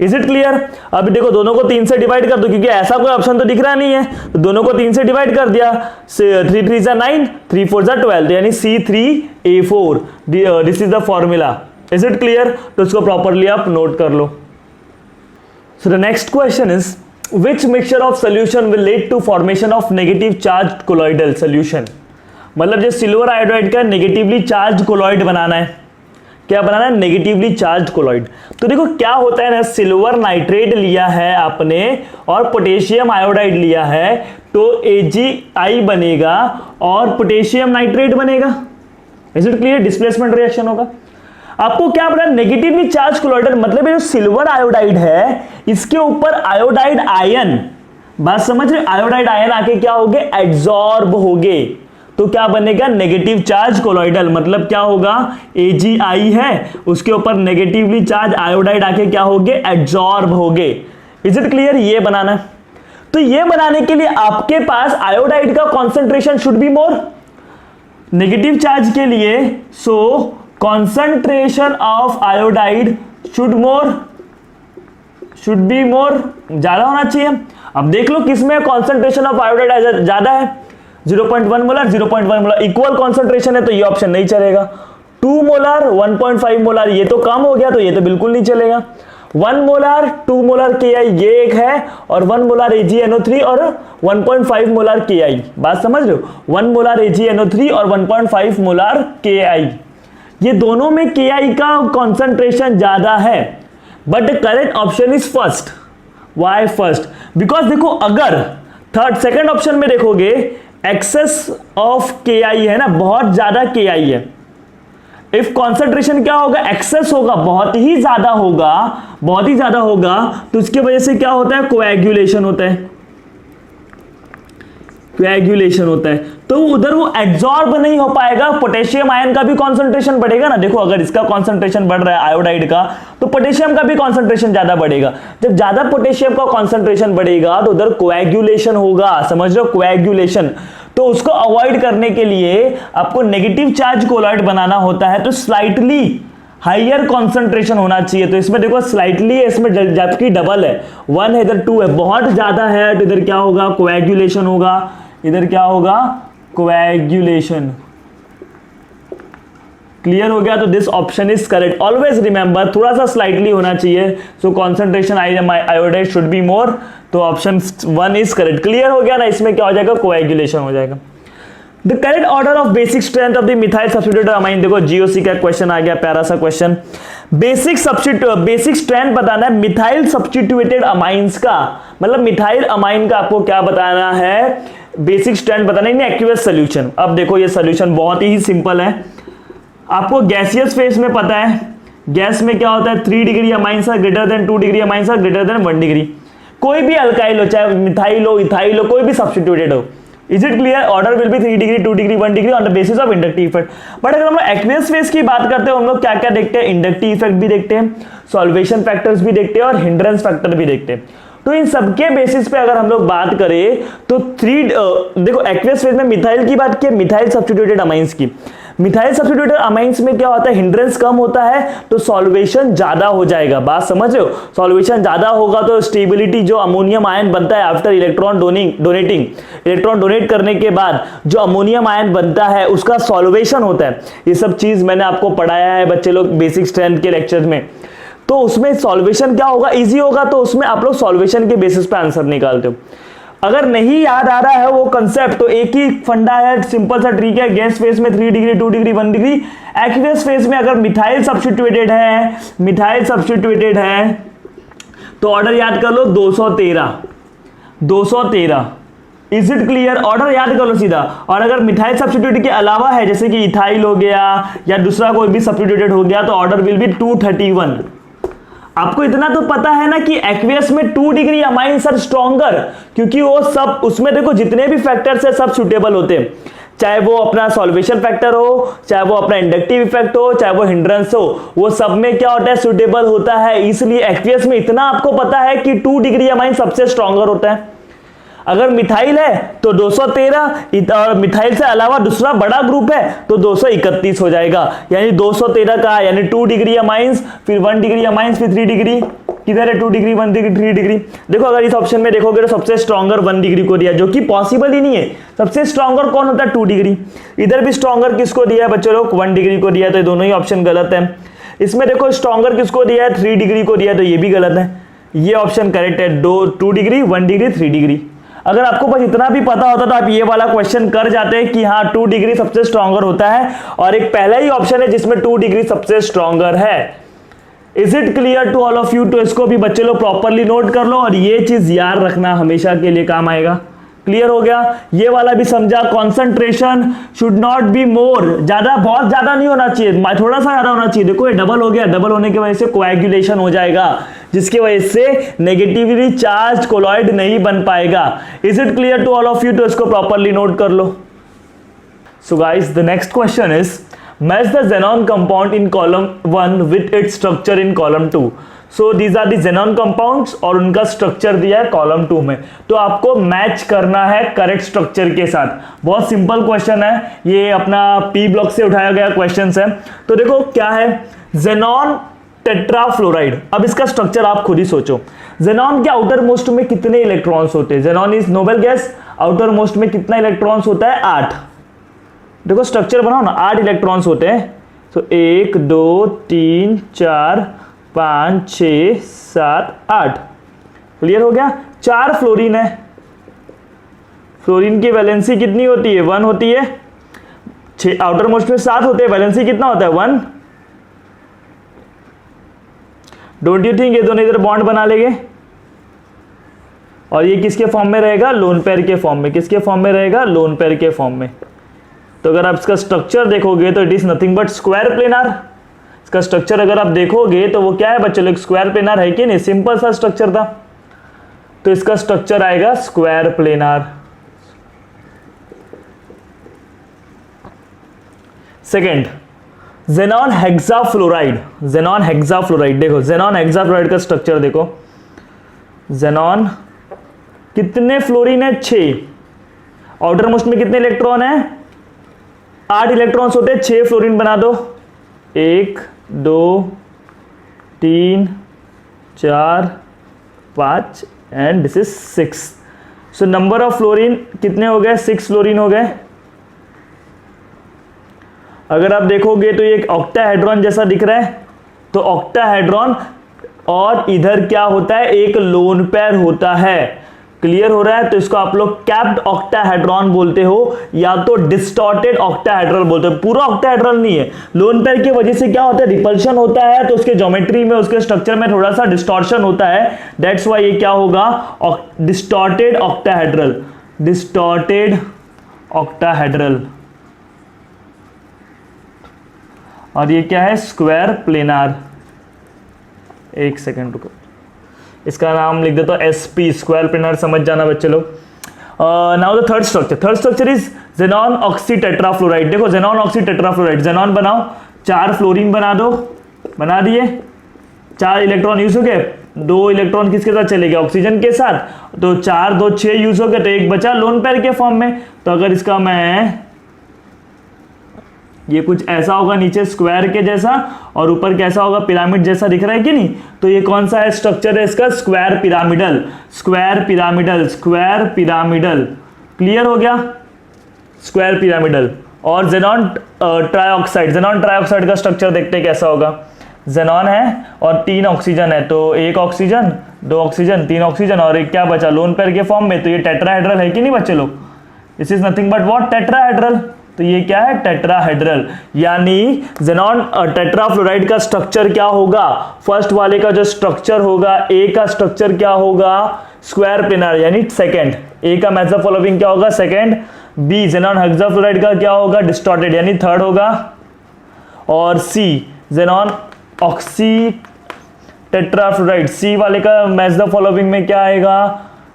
Is it clear? अभी देखो, दोनों को 3 से डिवाइड कर दो, क्योंकि ऐसा कोई ऑप्शन तो दिख रहा नहीं है, तो दोनों को 3 से डिवाइड कर दिया. 3 3 9 3 4 12, यानी C3A4. This is the formula. Is it clear? तो इसको प्रॉपरली आप नोट कर लो. So the next question is, which mixture of solution will lead to formation of negative charged colloidal solution? मतलब जो सिल्वर आयोडाइड का नेगेटिवली चार्ज कोलॉइड बनाना है. क्या बनाना है? Negatively charge colloid. तो देखो क्या होता है ना, सिल्वर नाइट्रेट लिया है आपने और पोटेशियम आयोडाइड लिया है, तो AgI बनेगा और पोटेशियम नाइट्रेट बनेगा. Is it clear? Displacement reaction होगा. आपको क्या पता? नेगेटिवली चार्ज कोलॉइडल मतलब ये जो सिल्वर आयोडाइड है, इसके ऊपर आयोडाइड आयन, बात समझ रहे? आयोडाइड आयन आके क्या होंगे? एड्सॉर्ब होंगे. तो क्या बनेगा? Negative charge colloidal. मतलब क्या होगा? AgI है, उसके ऊपर नेगेटिवली चार्ज आयोडाइड आके क्या होंगे? एड्सॉर्ब होंगे. Is it clear? ये बनाना. तो ये बनाने के लिए आपके पास आयोडाइड का concentration should be more. Negative charge के लिए सो concentration of iodide should be more, ज्यादा होना चाहिए. अब देख लो किसमें concentration of iodide ज्यादा है. 0.1 मोलर 0.1 मोलर इक्वल कॉन्सेंट्रेशन है, तो ये ऑप्शन नहीं चलेगा. 2 मोलर 1.5 मोलर ये तो कम हो गया, तो ये तो बिल्कुल नहीं चलेगा. 1 मोलर 2 मोलर KI ये एक है, और 1 मोलर AgNO3 और 1.5 मोलर KI. बात समझ रहे हो? 1 मोलर AgNO3 और 1.5 मोलर KI, ये दोनों में KI का कॉन्सेंट्रेशन ज्यादा है. But correct option is first. Why first? Because देखो, अगर सेकंड ऑप्शन में देखोगे, एक्सेस ऑफ KI है ना, बहुत ज्यादा KI है. इफ कॉन्सेंट्रेशन क्या होगा? एक्सेस होगा, बहुत ही ज्यादा होगा, तो उसकी वजह से क्या होता है? कोएगुलेशन होता है. तो उधर वो एब्जॉर्ब नहीं हो पाएगा. पोटेशियम आयन का भी कॉन्सेंट्रेशन बढ़ेगा ना. देखो, अगर इसका कॉन्सेंट्रेशन बढ़ रहा है आयोडाइड का, तो पोटेशियम का भी कॉन्सेंट्रेशन ज्यादा बढ़ेगा. जब ज्यादा पोटेशियम का कॉन्सेंट्रेशन बढ़ेगा, तो उधर कोएगुलेशन होगा. समझ रहे हो? कोएगुलेशन. तो उसको अवॉइड करने के लिए आपको नेगेटिव चार्ज कोलॉइड बनाना होता है. तो स्लाइटली हाइयर कॉन्सेंट्रेशन होना चाहिए। तो इसमें देखो स्लाइटली है, इसमें जबकि डबल है, 1 है इधर 2 है, बहुत ज्यादा है तो इधर क्या होगा, कोएगुलेशन होगा, इधर क्या होगा, कोएगुलेशन। क्लियर हो गया? तो this option is correct. Always remember थोड़ा सा स्लाइटली होना चाहिए, सो concentration iodide should be more, तो ऑप्शन 1 इज करेक्ट। क्लियर हो गया ना? इसमें क्या हो जाएगा, कोएगुलेशन हो जाएगा। The correct order of basic strength of the methyl substituted amine, देखो जीओसी का क्वेश्चन आ गया, प्यारा सा क्वेश्चन। बेसिक स्ट्रेंथ बताना है मिथाइल सब्स्टिट्यूटेड अमाइंस का, मतलब मिथाइल अमाइन का आपको क्या बताना है, बेसिक स्ट्रेंथ बताना है इन एक्वियस सोल्यूशन। अब देखो ये सोल्यूशन बहुत ही सिंपल है, आपको गैसियस फेज में पता है, गैस में क्या होता है, 3 degree amines are greater than 2 degree amines are greater than 1 degree. कोई भी अल्काइल हो, चाहे मिथाइल हो, इथाइल हो, कोई भी सब्स्टिट्यूटेड हो। Is it clear? Order will be 3 degree 2 degree 1 degree on the basis of inductive effect. But अगर हम लोग एक्वियस फेज की बात करते हैं, हम लोग क्या क्या देखते हैं, इंडक्टिव इफेक्ट भी देखते हैं, सॉल्वेशन फैक्टर्स भी देखते हैं और हिंड्रेंस फैक्टर भी देखते हैं। तो इन सबके बेसिस पे अगर हम लोग बात करें तो देखो एक्वियस फेज में मिथाइल की बात की, मिथाइल सब्स्टिट्यूटेड अमाइंस की, मिथाइल सब्स्टिट्यूटेड अमाइंस में क्या होता है, हिंड्रेंस कम होता है तो सॉल्वेशन ज्यादा हो जाएगा। बात समझ रहे हो? सॉल्वेशन ज्यादा होगा तो स्टेबिलिटी, जो अमोनियम आयन बनता है after electron donating, electron donate करने के बाद जो अमोनियम आयन बनता है उसका सॉल्वेशन होता है। ये सब चीज मैंने आपको पढ़ाया है बच्चे लोग बेसिक स्ट्रेंथ के लेक्चर में। तो उसमें सॉल्वेशन क्या होगा, इजी होगा, तो उसमें आप लोग सॉल्वेशन के बेसिस पे आंसर निकालते हो। अगर नहीं याद आ रहा है वो कंसेप्ट, तो एक ही फंडा है, सिंपल सा ट्रिक है, गैस फेज में 3 degree 2 degree 1 degree, aqueous phase में अगर मिथाइल सब्स्टिट्यूटेड है तो ऑर्डर याद कर लो 213। Is it clear? ऑर्डर याद कर लो सीधा। और अगर मिथाइल सब्स्टिट्यूट के अलावा है, जैसे कि इथाइल हो गया या दूसरा कोई भी सब्स्टिट्यूटेड हो गया, तो ऑर्डर विल बी 231। आपको इतना तो पता है ना कि एक्वियस में 2 डिग्री अमाइंस आर स्ट्रॉन्गर, क्योंकि वो सब उसमें देखो जितने भी फैक्टर्स है सब सुटेबल होते हैं, चाहे वो अपना सॉल्वेशन फैक्टर हो, चाहे वो अपना इंडक्टिव इफेक्ट हो, चाहे वो हिंड्रेंस हो, वो सब में क्या होता है, सुटेबल होता है। इसलिए एक्वियस में इतना आपको पता है कि 2 डिग्री अमाइन सबसे स्ट्रॉन्गर होता है। अगर मिथाइल है तो 213, और मिथाइल से अलावा दूसरा बड़ा ग्रुप है तो 231 हो जाएगा, यानी 213 का, यानी 2 डिग्री अमाइंस, फिर 1 डिग्री अमाइंस, फिर 3 डिग्री, किधर है 2 डिग्री 1 डिग्री 3 डिग्री। देखो अगर इस ऑप्शन में देखोगे तो सबसे स्ट्रॉन्गर 1 डिग्री को दिया, जो कि पॉसिबल ही नहीं है। सबसे स्ट्रॉन्गर कौन होता है, 2 डिग्री। इधर भी स्ट्रॉन्गर किसको दिया है बच्चों लोग, 1 डिग्री को दिया है, तो ये दोनों ही ऑप्शन गलत है। इसमें देखो स्ट्रॉन्गर किसको दिया है, 3 डिग्री को दिया है, तो ये भी गलत है। ये ऑप्शन करेक्ट है, 2 डिग्री 1 डिग्री 3 डिग्री। अगर आपको बस इतना भी पता होता तो आप ये वाला क्वेश्चन कर जाते कि हाँ 2 डिग्री सबसे स्ट्रॉन्गर होता है, और एक पहला ही ऑप्शन है जिसमें 2 डिग्री सबसे स्ट्रॉन्गर है। Is it clear to all of you? तो इसको भी बच्चे लोग प्रॉपरली नोट कर लो, और ये चीज याद रखना हमेशा के लिए काम आएगा। क्लियर हो गया? ये वाला भी समझा, concentration should not be more, ज्यादा बहुत ज्यादा नहीं होना चाहिए, थोड़ा सा ज्यादा होना चाहिए। देखो ये डबल हो गया, डबल होने की वजह से कोएगुलेशन हो जाएगा, जिसकी वजह से नेगेटिवली चार्ज कोलॉइड नहीं बन पाएगा। Is it clear to all of you? तो इसको प्रॉपरली नोट कर लो। So guys, the next question is match the xenon compound in column 1 with its structure in column 2। So these are the xenon compounds और उनका structure दिया है column 2 में, तो आपको मैच करना है करेक्ट स्ट्रक्चर के साथ। बहुत सिंपल क्वेश्चन है, ये अपना पी ब्लॉक से उठाया गया क्वेश्चन है। तो देखो क्या है, xenon टेट्राफ्लोराइड। अब इसका स्ट्रक्चर आप खुद ही सोचो, xenon के आउटर मोस्ट में कितने इलेक्ट्रॉन्स होते हैं, xenon is noble gas, outer most में कितना इलेक्ट्रॉन्स होता है, 8। देखो स्ट्रक्चर बनाओ ना, 8 इलेक्ट्रॉन्स होते हैं। तो 1 2 3 4 5 6 7 8। क्लियर हो गया? 4 फ्लोरीन है, फ्लोरीन की वैलेंसी कितनी होती है, 1 होती है। 6 आउटर मोस्ट में 7 होते हैं, वैलेंसी कितना होता है, 1। डोंट यू थिंक ये दोनों इधर बॉन्ड बना लेंगे, और ये किसके फॉर्म में रहेगा, लोन पेयर के फॉर्म में। किसके फॉर्म में रहेगा, लोन पेयर के फॉर्म में। तो अगर आप इसका स्ट्रक्चर देखोगे तो it is nothing but square planar. इसका स्ट्रक्चर अगर आप देखोगे तो वो क्या है बच्चों लोग, स्क्वायर प्लेनार है कि नहीं, सिंपल सा स्ट्रक्चर था। तो इसका स्ट्रक्चर आएगा square planar. Second, xenon hexafluoride. xenon hexafluoride, देखो xenon हेक्साफ्लोराइड का स्ट्रक्चर देखो। xenon कितने फ्लोरीन है, 6। आउटर मोस्ट में कितने इलेक्ट्रॉन है, 8 इलेक्ट्रॉन्स होते हैं, 6 फ्लोरीन बना दो, 1 2 3 4 5 and this is 6. So number of fluorine कितने हो गए? 6 फ्लोरीन हो गए. अगर आप देखोगे तो ये एक ऑक्टाहेड्रॉन जैसा दिख रहा है, तो ऑक्टाहेड्रॉन और इधर क्या होता है? एक लोन पेयर होता है. क्लियर हो रहा है? तो इसको आप लोग कैप्ड ऑक्टाहेड्रॉन बोलते हो या तो डिस्टॉर्टेड ऑक्टाहेड्रल बोलते हो. पूरा ऑक्टाहेड्रल नहीं है. लोन पेयर की वजह से क्या होता है? रिपल्शन होता है, तो उसके ज्योमेट्री में, उसके स्ट्रक्चर में थोड़ा सा डिस्टॉर्शन होता है. दैट्स व्हाई ये क्या होगा? Distorted octahedral. Distorted octahedral. और ये क्या है? Square planar. एक सेकेंड रुको, इसका नाम लिख देता हूं SP, स्क्वायर प्लेनार. समझ जाना बच्चे लोग. Now the third structure is xenon oxy tetrafluoride. देखो xenon ऑक्सी टेट्राफ्लोराइड, xenon बनाओ, 4 फ्लोरीन बना दो. बना दिए. 4 इलेक्ट्रॉन यूज हो गए. 2 इलेक्ट्रॉन किसके साथ चले गए? ऑक्सीजन के साथ. तो 4 2 6 यूज हो गए, तो एक बचा लोन पेयर के फॉर्म में. तो अगर इसका मैं, ये कुछ ऐसा होगा नीचे स्क्वायर के जैसा और ऊपर कैसा होगा? पिरामिड जैसा दिख रहा है कि नहीं? तो ये कौन सा है? स्ट्रक्चर है इसका square pyramidal. Square pyramidal. Square pyramidal. Clear हो गया? Square pyramidal. और xenon ट्राइऑक्साइड. xenon ट्राइऑक्साइड का स्ट्रक्चर देखते हैं कैसा होगा. xenon है और 3 ऑक्सीजन है, तो 1 ऑक्सीजन 2 ऑक्सीजन 3 ऑक्सीजन और एक क्या बचा? लोन पेयर के फॉर्म में. तो ये टेट्राहेड्रल है कि नहीं बच्चे लोग? This is nothing but what? Tetrahedral. तो ये क्या है? टेट्राहेड्रल. यानी xenon टेट्राफ्लोराइड का स्ट्रक्चर क्या होगा? फर्स्ट वाले का जो स्ट्रक्चर होगा, ए का स्ट्रक्चर क्या होगा? स्क्वायर प्लेनार यानी सेकंड. ए का मैच द फॉलोइंग क्या होगा? सेकंड. बी xenon हेक्साफ्लोराइड का क्या होगा? डिस्टॉर्टेड यानी थर्ड होगा. और सी xenon ऑक्सी टेट्राफ्लोराइड, सी वाले का मैच द फॉलोइंग में क्या आएगा?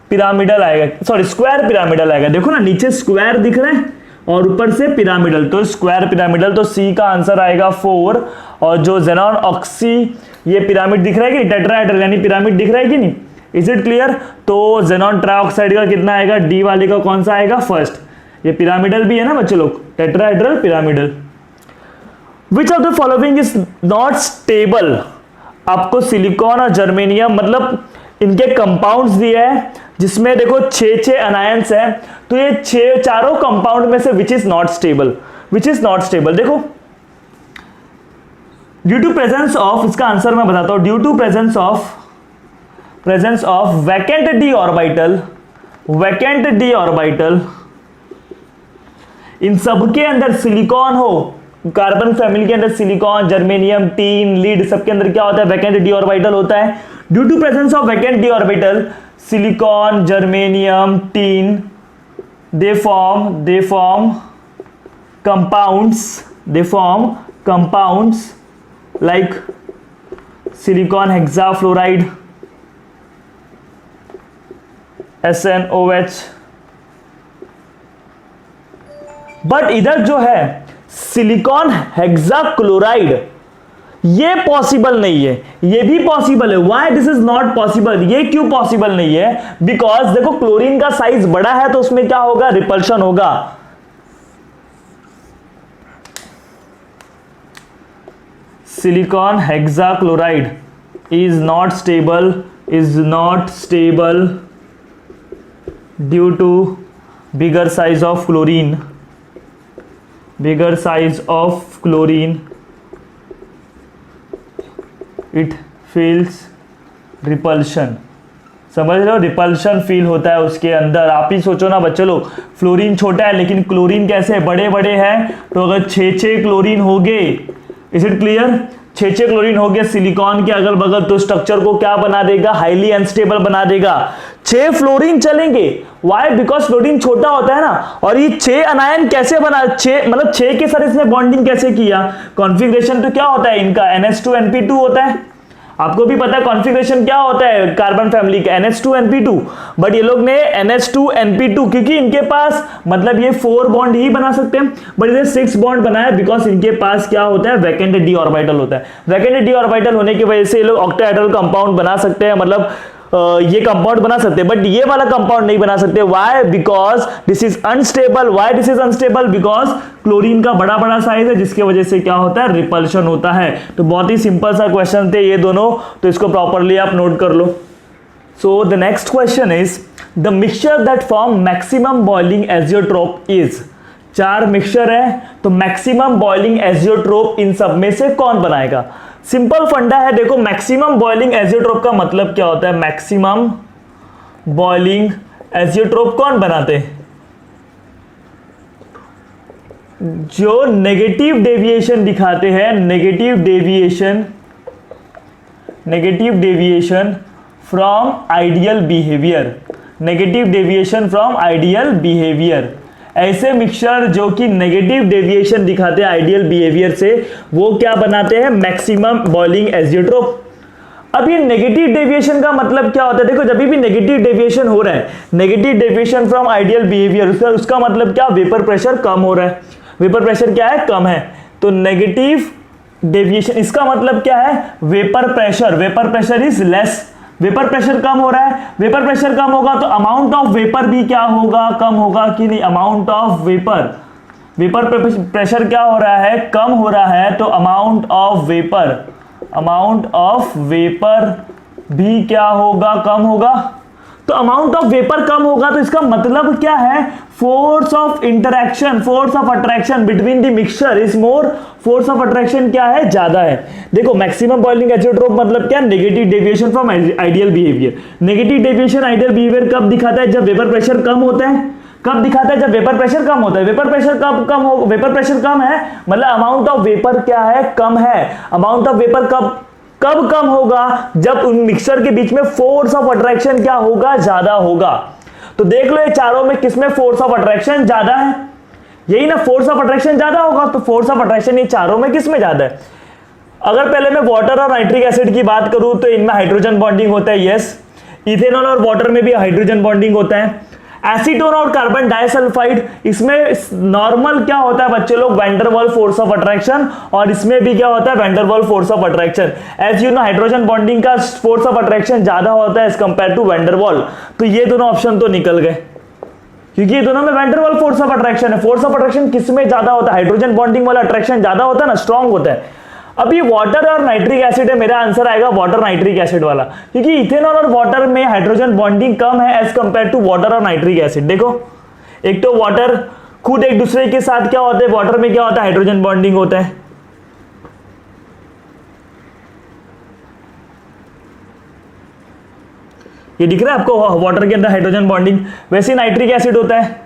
पिरामिडल आएगा. सॉरी, स्क्वायर पिरामिडल आएगा. देखो ना, नीचे स्क्वायर दिख रहे हैं और ऊपर से पिरामिडल, तो स्क्वायर पिरामिडल. तो सी का आंसर आएगा 4. और जो xenon ऑक्सी, ये पिरामिड दिख रहा है कि टेट्राहेड्रल यानी पिरामिड दिख रहा है कि नहीं? Is it clear? तो xenon ट्राइऑक्साइड का कितना आएगा? डी वाले का कौन सा आएगा? फर्स्ट. ये पिरामिडल भी है ना बच्चे लोग, tetrahedral pyramidal. Which of the following is not stable? आपको सिलिकॉन और जर्मेनियम, मतलब इनके कंपाउंड्स दिए हैं जिसमें देखो 6 अनायंस है. तो ये 6 चारों कंपाउंड में से which is not stable? Which is not stable? देखो, ड्यू टू प्रेजेंस ऑफ, इसका आंसर मैं बताता हूं. Due to presence of vacant D orbital. Vacant D orbital, इन सबके अंदर सिलिकॉन हो, कार्बन फैमिली के अंदर सिलिकॉन, जर्मेनियम, टीन, लीड, सबके अंदर क्या होता है? वैकेंट डी ऑर्बिटल होता है. Due to presence of vacant D orbital, silicon, germanium, tin, they form compounds like silicon hexafluoride, SNOH. But इधर जो है सिलिकॉन हेक्साक्लोराइड, ये पॉसिबल नहीं है. ये भी पॉसिबल है. Why this is not possible? ये क्यों पॉसिबल नहीं है? बिकॉज देखो, क्लोरीन का साइज बड़ा है तो उसमें क्या होगा? रिपल्शन होगा. Silicon hexachloride is not stable due to bigger size of chlorine. It feels repulsion. समझ रहे हो? रिपल्शन फील होता है उसके अंदर. आप ही सोचो ना बच्चे लोग, फ्लोरीन छोटा है लेकिन क्लोरीन कैसे बड़े बड़े हैं. तो अगर 6 क्लोरीन हो गए, इज इट क्लियर? 6 क्लोरीन हो गए सिलिकॉन के अगल बगल, तो स्ट्रक्चर को क्या बना देगा? हाईली अनस्टेबल बना देगा. 6 फ्लोरीन चलेंगे. वाई? बिकॉज फ्लोरीन छोटा होता है ना. और ये 6 अनायन कैसे बना? 6 मतलब 6 के साथ इसने बॉन्डिंग कैसे किया? कॉन्फ़िगरेशन तो क्या होता है इनका? NH2NP2 होता है. आपको भी पता है कॉन्फ़िगरेशन क्या होता है कार्बन फैमिली का? NH2NP2. बट ये लोग ने NH2NP2, क्योंकि इनके पास मतलब ये 4 बॉन्ड ही बना सकते हैं, बट इधर 6 बॉन्ड बनाया बिकॉज इनके पास क्या होता है? वैकेंट डी ऑर्बिटल होता है. वैकेंट डी ऑर्बिटल होने की वजह से ये लोग ऑक्टाहेड्रल कंपाउंड बना सकते हैं. मतलब ये कंपाउंड बना सकते हैं, बट ये वाला कंपाउंड नहीं बना सकते। Why? Because this is unstable. Why this is unstable? Because chlorine का बड़ा बड़ा साइज है, जिसकी वजह से क्या होता है, रिपल्शन होता है। तो बहुत ही सिंपल सा क्वेश्चन थे ये दोनों, तो इसको प्रॉपरली आप नोट कर लो। So the next question is the mixture that form maximum boiling azeotrope is. 4 mixture है, तो मैक्सिमम बॉइलिंग एजियोट्रोप इन सब में से कौन बनाएगा? सिंपल फंडा है, देखो मैक्सिमम बॉइलिंग एजियोट्रोप का मतलब क्या होता है? मैक्सिमम बॉइलिंग एजियोट्रोप कौन बनाते हैं? जो नेगेटिव डेविएशन दिखाते हैं, negative deviation from ideal behaviour, negative deviation from ideal behaviour. ऐसे मिक्सचर जो कि नेगेटिव डेविएशन दिखाते हैं आइडियल बिहेवियर से, वो क्या बनाते हैं? Maximum boiling azeotrope. अब ये नेगेटिव डेविएशन का मतलब क्या होता है? देखो जब भी नेगेटिव डेविएशन हो रहा है, negative deviation from ideal behaviour, उसका मतलब क्या? वेपर प्रेशर कम हो रहा है। वेपर प्रेशर क्या है? कम है। तो नेगेटिव डेविएशन, इसका मतलब क्या है? Vapour pressure is less. Vapour pressure कम हो रहा है, वेपर प्रेशर कम होगा तो अमाउंट ऑफ वेपर भी क्या होगा? कम होगा कि नहीं? अमाउंट ऑफ वेपर प्रेशर क्या हो रहा है? कम हो रहा है, तो अमाउंट ऑफ वेपर भी क्या होगा? कम होगा। तो अमाउंट ऑफ वेपर कम होगा, तो इसका मतलब क्या है? Force of interaction, force of attraction between the mixture is more. Force of attraction क्या है? ज्यादा है। देखो मैक्सिमम बॉइलिंग एजियोट्रोप मतलब क्या? Negative deviation from ideal behaviour. Negative deviation ideal behaviour कब दिखाता है? जब वेपर प्रेशर कम होता है। कब दिखाता है? जब वेपर प्रेशर कम होता है। वेपर प्रेशर वेपर प्रेशर कम है मतलब अमाउंट ऑफ वेपर क्या है? कम है। अमाउंट ऑफ वेपर कब कम होगा? जब उन मिक्सचर के बीच में फोर्स ऑफ अट्रैक्शन क्या होगा? ज्यादा होगा। तो देख लो ये चारों में किसमें फोर्स ऑफ अट्रैक्शन ज्यादा है? यही ना, फोर्स ऑफ अट्रैक्शन ज्यादा होगा। तो फोर्स ऑफ अट्रैक्शन ये चारों में किसमें ज्यादा है? अगर पहले मैं वाटर और नाइट्रिक एसिड की बात करूं तो इनमें हाइड्रोजन बॉन्डिंग होता है, यस। इथेनॉल और वाटर में भी हाइड्रोजन बॉन्डिंग होता है। एसीटोन और कार्बन डाइसल्फाइड, इसमें नॉर्मल क्या होता है बच्चे लोग? Van der Waals force of attraction, और इसमें भी क्या होता है? Van der Waals force of attraction. As you know hydrogen bonding का फोर्स ऑफ अट्रैक्शन ज्यादा होता है as compare to van der Waals. तो ये दोनों ऑप्शन तो निकल गए, क्योंकि ये दोनों में van der Waals force of attraction है। फोर्स ऑफ अट्रैक्शन किसमें ज्यादा होता है? हाइड्रोजन बॉन्डिंग वाला अट्रैक्शन ज्यादा होता है ना, स्ट्रॉन्ग होता है। अब ये वाटर और नाइट्रिक एसिड है, मेरा आंसर आएगा वाटर नाइट्रिक एसिड वाला, क्योंकि इथेनॉल और वाटर में हाइड्रोजन बॉन्डिंग कम है एज कंपेयर टू वाटर और नाइट्रिक एसिड। देखो एक तो वाटर खुद एक दूसरे के साथ क्या होते हैं? वाटर में क्या होता है? हाइड्रोजन बॉन्डिंग होता है। ये दिख रहा है आपको वाटर के अंदर हाइड्रोजन बॉन्डिंग, वैसे नाइट्रिक एसिड होता है।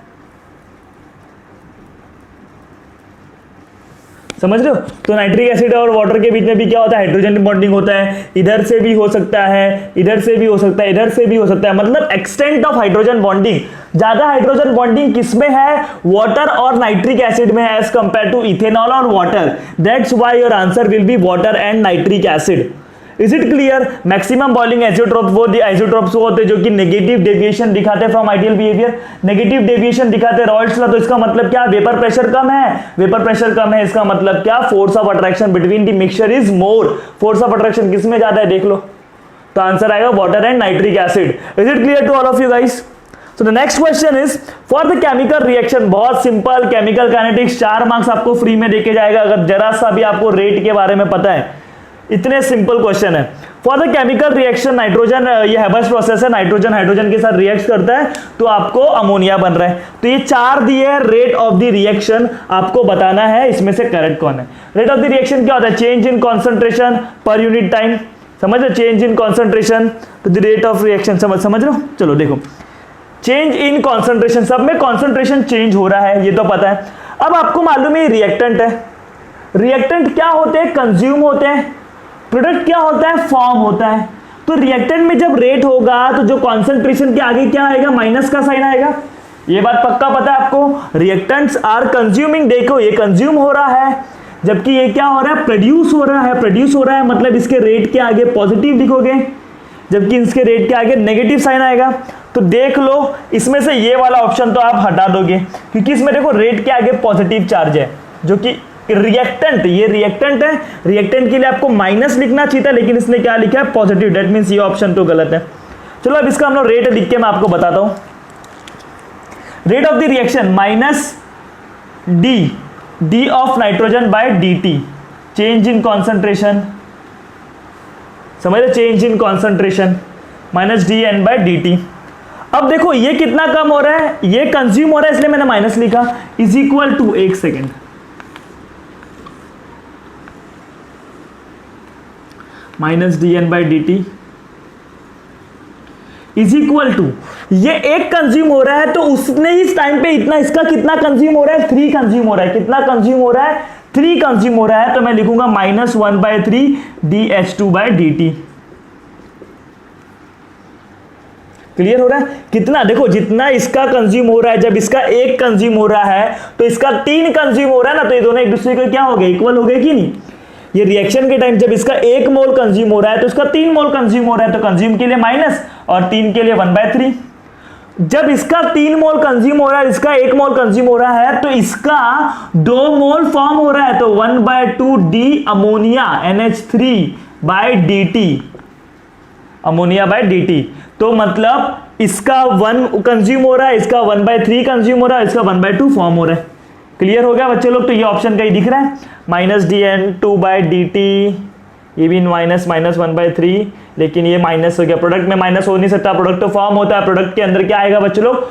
समझ रहे हो? तो नाइट्रिक एसिड और वाटर के बीच में भी क्या होता है? हाइड्रोजन बॉन्डिंग होता है। इधर से भी हो सकता है, इधर से भी हो सकता है, इधर से भी हो सकता है। मतलब एक्सटेंट ऑफ हाइड्रोजन बॉन्डिंग, ज्यादा हाइड्रोजन बॉन्डिंग किसमें है? वाटर और नाइट्रिक एसिड में एज कंपेयर टू इथेनॉल और water. That's why your answer will be water and nitric acid. Is it clear? Maximum boiling azeotrope वो एजियोट्रोप्स होते हैं जो कि नेगेटिव डेविएशन दिखाते हैं from ideal behaviour. Negative deviation दिखाते हैं रॉयल्स लॉ, तो इसका मतलब क्या? वेपर प्रेशर कम है। वेपर प्रेशर कम है, इसका मतलब क्या? Force of attraction between the mixture is more. Force of attraction किसमें ज्यादा है? देख लो। तो आंसर आएगा water and nitric acid. Is it clear to all of you guys? So the next question is for the chemical reaction, बहुत simple, chemical kinetics 4 marks आपको free में देके जाएगा अगर जरा सा भी आपको रेट के बारे में पता है। इतने सिंपल क्वेश्चन है। For the chemical reaction nitrogen, ये हैबर्स प्रोसेस है, नाइट्रोजन हाइड्रोजन के साथ रिएक्ट करता है तो आपको अमोनिया बन रहा है। तो ये 4 दिए रेट ऑफ द रिएक्शन, आपको बताना है इसमें से करेक्ट कौन है। रेट ऑफ द रिएक्शन क्या होता है? Change in concentration per unit time. समझ लो, change in concentration to the rate of reaction. समझ लो। चलो देखो, चेंज इन कॉन्सेंट्रेशन, सब में कॉन्सेंट्रेशन चेंज हो रहा है, ये तो पता है। अब आपको मालूम है रिएक्टेंट है। रिएक्टेंट क्या होते हैं? कंज्यूम होते हैं। प्रोडक्ट क्या होता है? फॉर्म होता है। तो रिएक्टेंट में जब रेट होगा तो जो कॉन्सेंट्रेशन के आगे क्या आएगा? माइनस का साइन आएगा। ये बात पक्का पता है आपको। रिएक्टेंट्स आर कंज्यूमिंग, देखो ये कंज्यूम हो रहा है, जबकि ये क्या हो रहा है? प्रोड्यूस हो रहा है। प्रोड्यूस हो रहा है मतलब इसके रेट के आगे पॉजिटिव लिखोगे, जबकि इसके रेट के आगे नेगेटिव साइन आएगा। तो देख लो, इसमें से ये वाला ऑप्शन तो आप हटा दोगे, क्योंकि इसमें देखो रेट के आगे पॉजिटिव चार्ज है, जो कि रिएक्टेंट, ये रिएक्टेंट है। रिएक्टेंट के लिए आपको माइनस लिखना चाहिए था, लेकिन इसने क्या लिखा है? पॉजिटिव। दैट मींस ये ऑप्शन तो गलत है। चलो अब इसका हम लोग रेट लिख के मैं आपको बताता हूं। Rate of the reaction minus D of nitrogen by dt, change in concentration, समझ रहे, change in concentration minus dN by dt। अब देखो ये कितना कम हो रहा है, ये कंज्यूम हो रहा है इसलिए मैंने माइनस लिखा, इज इक्वल टू, एक second, minus dN by dt is equal to, ये एक कंज्यूम हो रहा है तो उसने इस टाइम पे इतना, इसका कितना कंज्यूम हो रहा है, 3 कंज्यूम हो रहा है, कितना कंज्यूम हो रहा है, 3 कंज्यूम हो रहा है, तो मैं लिखूंगा minus 1/3 dH2 bye dt। Clear हो रहा है, कितना, देखो जितना इसका कंज्यूम हो रहा है, जब इसका 1 कंज्यूम हो रहा है तो इसका 3 कंज्यूम हो रहा है ना, तो ये दोनों एक दूसरे को क्या हो गए, इक्वल हो गए कि नहीं। ये रिएक्शन के टाइम जब इसका 1 मोल कंज्यूम हो रहा है तो इसका 3 मोल कंज्यूम हो रहा है, तो कंज्यूम के लिए माइनस और 3 के लिए 1/3। जब इसका 3 मोल कंज्यूम हो रहा है, इसका 1 मोल कंज्यूम हो रहा है, तो इसका 2 मोल फॉर्म हो रहा है, तो 1/2 D ammonia NH3 by dt, ammonia by dt। तो मतलब इसका 1 कंज्यूम हो रहा है, इसका 1/3 कंज्यूम हो रहा है, इसका 1/2 फॉर्म हो रहा है। क्लियर हो गया बच्चे लोग, तो ये ऑप्शन कहीं दिख रहा है, माइनस dN2 बाय dt, ये भी माइनस 1/3, लेकिन ये माइनस हो गया, प्रोडक्ट में माइनस हो नहीं सकता, प्रोडक्ट तो फॉर्म होता है, प्रोडक्ट के अंदर क्या आएगा बच्चे लोग,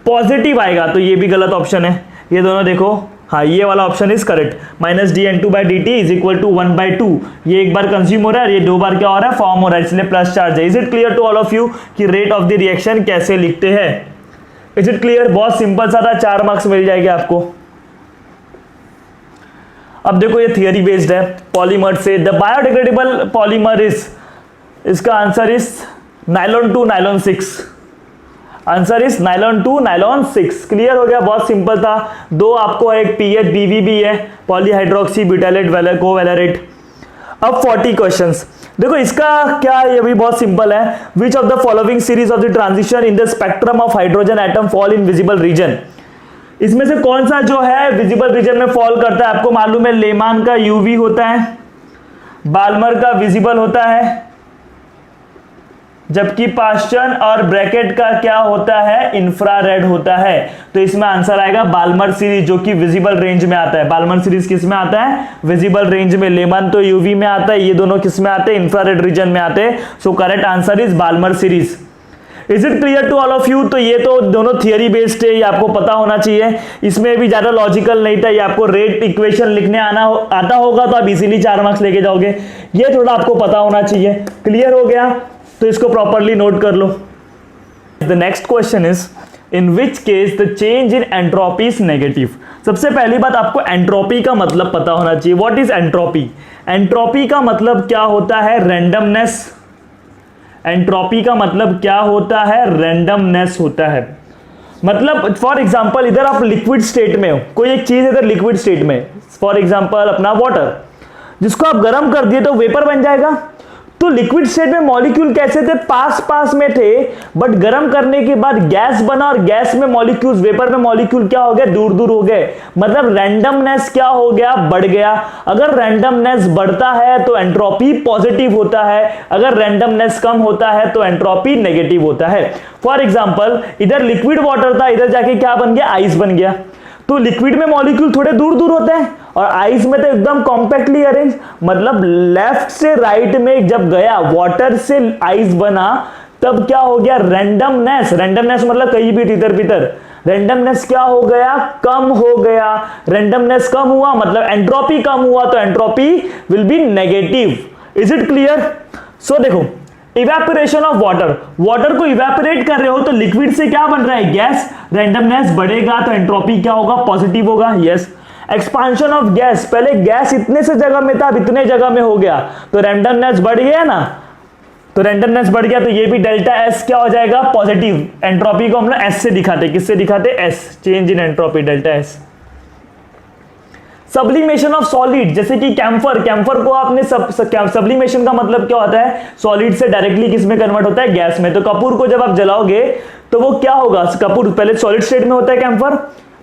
पॉजिटिव आएगा, तो ये भी गलत ऑप्शन है, ये दोनों देखो, हाँ ये वाला option is correct, minus dN2 by dt is equal to 1/2, ये एक बार कंज्यूम हो रहा है, ये 2 बार क्या हो रहा है, फॉर्म हो रहा है, इसलिए प्लस चार्ज है। Is it clear to all of you कि रेट ऑफ द रिएक्शन कैसे लिखते हैं? Is it clear? बहुत सिंपल सा था, 4 मार्क्स मिल जाएंगे आपको। अब देखो ये थियरी बेस्ड है, पॉलीमर से द बायोडिग्रेडेबल पॉलीमर इज, इसका answer is nylon 2 nylon 6, answer is nylon 2 nylon 6। Clear हो गया, बहुत सिंपल था। 2 आपको एक पीएच बीवी भी है, पॉलीहाइड्रोक्सी ब्यूटाइलेट कोवैलेरेट। अब 40 क्वेश्चंस देखो, इसका क्या, ये भी बहुत सिंपल है। Which of the following series of the transition in the spectrum of hydrogen atom fall in visible region, इसमें से कौन सा जो है विजिबल रीजन में फॉल करता है? आपको मालूम है लेमान का यूवी होता है, बाल्मर का विजिबल होता है, जबकि पास्चन और ब्रैकेट का क्या होता है, इंफ्रारेड होता है। तो इसमें आंसर आएगा बाल्मर सीरीज, जो कि विजिबल रेंज में आता है। बाल्मर सीरीज किस में आता है? विजिबल रेंज में। लेमन तो यूवी में आता है, ये दोनों किस में आते हैं? इंफ्रारेड रीजन में आते हैं। So correct answer is Balmer series. Is it clear to all of you? तो ये तो दोनों थियरी बेस्ड है, ये आपको पता होना चाहिए। इसमें भी ज्यादा लॉजिकल नहीं था, ये आपको रेट इक्वेशन लिखने आता होगा तो आप इजीली 4 मार्क्स लेके जाओगे। ये थोड़ा आपको पता होना चाहिए। क्लियर हो गया? तो इसको प्रॉपरली नोट कर लो। The next question is in which case the change in entropy is negative. सबसे पहली बात आपको एंट्रोपी का मतलब पता होना चाहिए। What is entropy? एंट्रोपी का मतलब क्या होता है? रैंडमनेस। एंट्रोपी का मतलब क्या होता है? रैंडमनेस होता है। मतलब फॉर एग्जांपल इधर आप लिक्विड स्टेट में हो, कोई एक चीज इधर लिक्विड स्टेट में, फॉर एग्जांपल अपना वाटर, जिसको आप गर्म कर दिए तो वेपर बन जाएगा। तो लिक्विड स्टेट में मॉलिक्यूल कैसे थे? पास पास में थे, बट गर्म करने के बाद गैस बना और गैस में मॉलिक्यूल्स, वेपर में मॉलिक्यूल क्या हो गए? दूर दूर हो गए। मतलब रैंडमनेस क्या हो गया? बढ़ गया। अगर रैंडमनेस बढ़ता है तो एंट्रोपी पॉजिटिव होता है, अगर रैंडमनेस कम होता है तो एंट्रोपी नेगेटिव होता है। फॉर एग्जांपल इधर लिक्विड वाटर था, इधर जाके क्या बन गया? आइस बन गया। तो लिक्विड में मॉलिक्यूल थोड़े दूर दूर होते हैं और आइस में तो एकदम कॉम्पैक्टली अरेंज। मतलब लेफ्ट से राइट में जब गया, वाटर से आइस बना, तब क्या हो गया? रैंडमनेस। रैंडमनेस मतलब कहीं भी तितर बितर। रैंडमनेस क्या हो गया? कम हो गया। रैंडमनेस कम हुआ मतलब एंट्रोपी कम हुआ, तो entropy will be negative. Is it clear? So देखो, इवेपोरेशन ऑफ वाटर, वाटर को इवेपोरेट कर रहे हो तो लिक्विड से क्या बन रहा है? गैस। रैंडमनेस बढ़ेगा तो एंट्रोपी क्या होगा? पॉजिटिव होगा। यस। एक्सपांशन ऑफ गैस, पहले गैस इतने से जगह में था, अब इतने जगह में हो गया, तो रैंडमनेस बढ़ गया ना। तो रैंडमनेस बढ़ गया तो ये भी डेल्टा एस क्या हो जाएगा? पॉजिटिव। एंट्रोपी को हम लोग एस से दिखाते, किससे दिखाते? S, change in entropy, delta S. Sublimation of solid, जैसे कि कैम्फर, कैम्फर को आपने सब्लिमेशन का मतलब क्या होता है? सॉलिड से डायरेक्टली किस में कन्वर्ट होता है? गैस में। तो कपूर को जब आप जलाओगे तो वो क्या होगा? कपूर पहले सॉलिड स्टेट में होता है कैम्फर,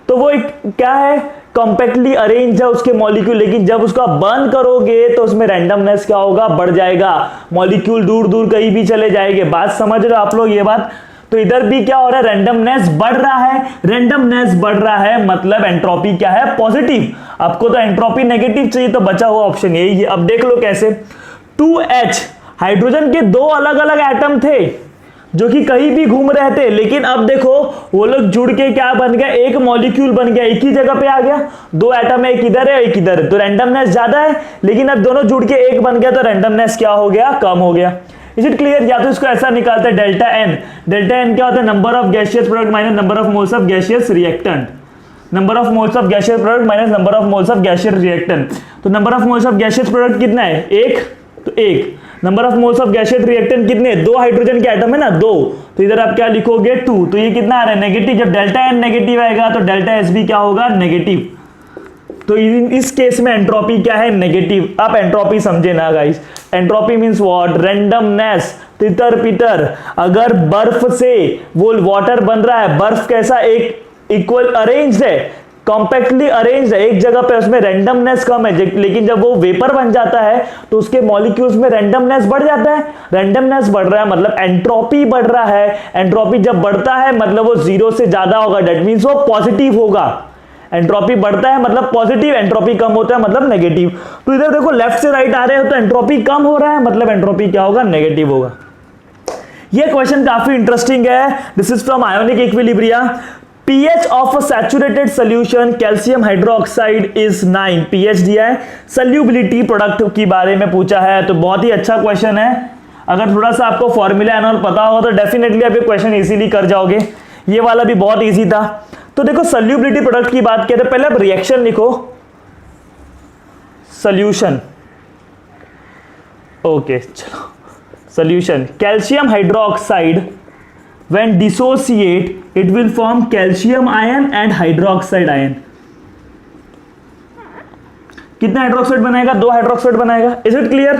तो वो एक क्या है? कॉम्पैक्टली अरेंज है उसके मॉलिक्यूल, लेकिन जब उसका बर्न करोगे तो उसमें रैंडमनेस क्या होगा, बढ़ जाएगा, मॉलिक्यूल दूर दूर कहीं भी चले जाएंगे। बात समझ रहे हो आप लोग ये बात? तो इधर भी क्या हो रहा है, रैंडमनेस बढ़ रहा है, रैंडमनेस बढ़ रहा है मतलब एंट्रोपी क्या है, पॉजिटिव। आपको तो एंट्रोपी नेगेटिव चाहिए, तो बचा हुआ ऑप्शन यही है। अब देख लो कैसे, 2H हाइड्रोजन के दो अलग अलग एटम थे जो कि कहीं भी घूम रहे थे, लेकिन अब देखो वो लोग जुड़ के क्या बन गया, एक मॉलिक्यूल बन गया, एक ही जगह पे आ गया। दो एटम है, एक इधर है एक इधर है, तो रैंडमनेस ज्यादा है, लेकिन अब दोनों जुड़ के एक बन गया तो रैंडमनेस क्या हो गया, कम हो गया। Is it clear? या तो इसको ऐसा निकालते हैं डेल्टा एन। डेल्टा एन क्या होता है, number of gaseous product minus number of moles of gaseous reactant. Number of moles of gaseous product minus number of moles of gaseous reactant. तो number of moles of gaseous product कितना है, एक, तो एक। Number of moles of gaseous reactant कितने, दो hydrogen के atom है ना, दो, तो इधर आप क्या लिखोगे, 2। तो ये कितना आ रहा है, नेगेटिव। जब डेल्टा एन नेगेटिव आएगा तो डेल्टा एस भी क्या होगा, नेगेटिव। तो इस केस में एंट्रोपी क्या है, नेगेटिव। आप एंट्रोपी समझे ना guys, entropy means what, randomness, तितर पितर। अगर बर्फ से वो वाटर बन रहा है, बर्फ कैसा, एक इक्वल अरेंज्ड है, कॉम्पैक्टली अरेंज्ड है एक जगह पे, उसमें रैंडमनेस कम है, लेकिन जब वो वेपर बन जाता है तो उसके मॉलिक्यूल्स में रैंडमनेस बढ़ जाता है। रैंडमनेस बढ़ रहा है मतलब एंट्रोपी बढ़ रहा है। एंट्रोपी जब बढ़ता है मतलब वो 0 से ज्यादा होगा, दैट मींस वो पॉजिटिव होगा। एंट्रोपी बढ़ता है मतलब पॉजिटिव, एंट्रोपी कम होता है मतलब नेगेटिव। तो इधर देखो लेफ्ट से राइट आ रहे हो तो एंट्रोपी कम हो रहा है मतलब एंट्रोपी क्या होगा, नेगेटिव होगा। ये क्वेश्चन काफी इंटरेस्टिंग है। This is from ionic equilibria. pH of a saturated solution calcium hydroxide is 9। pH दिया है, solubility प्रोडक्ट की बारे में पूछा है, तो बहुत ही अच्छा क्वेश्चन है। अगर थोड़ा सा आपको फॉर्मूला एंड ऑल पता हो तो डेफिनेटली आप ये क्वेश्चन इजीली कर जाओगे। ये वाला भी बहुत इजी था। तो देखो solubility प्रोडक्ट की बात करें, पहले आप रिएक्शन लिखो, सोल्यूशन, ओके चलो, solution calcium hydroxide when dissociate it will form calcium ion and hydroxide ion। कितना हाइड्रोक्साइड बनाएगा, 2 हाइड्रोक्साइड बनाएगा। Is it clear?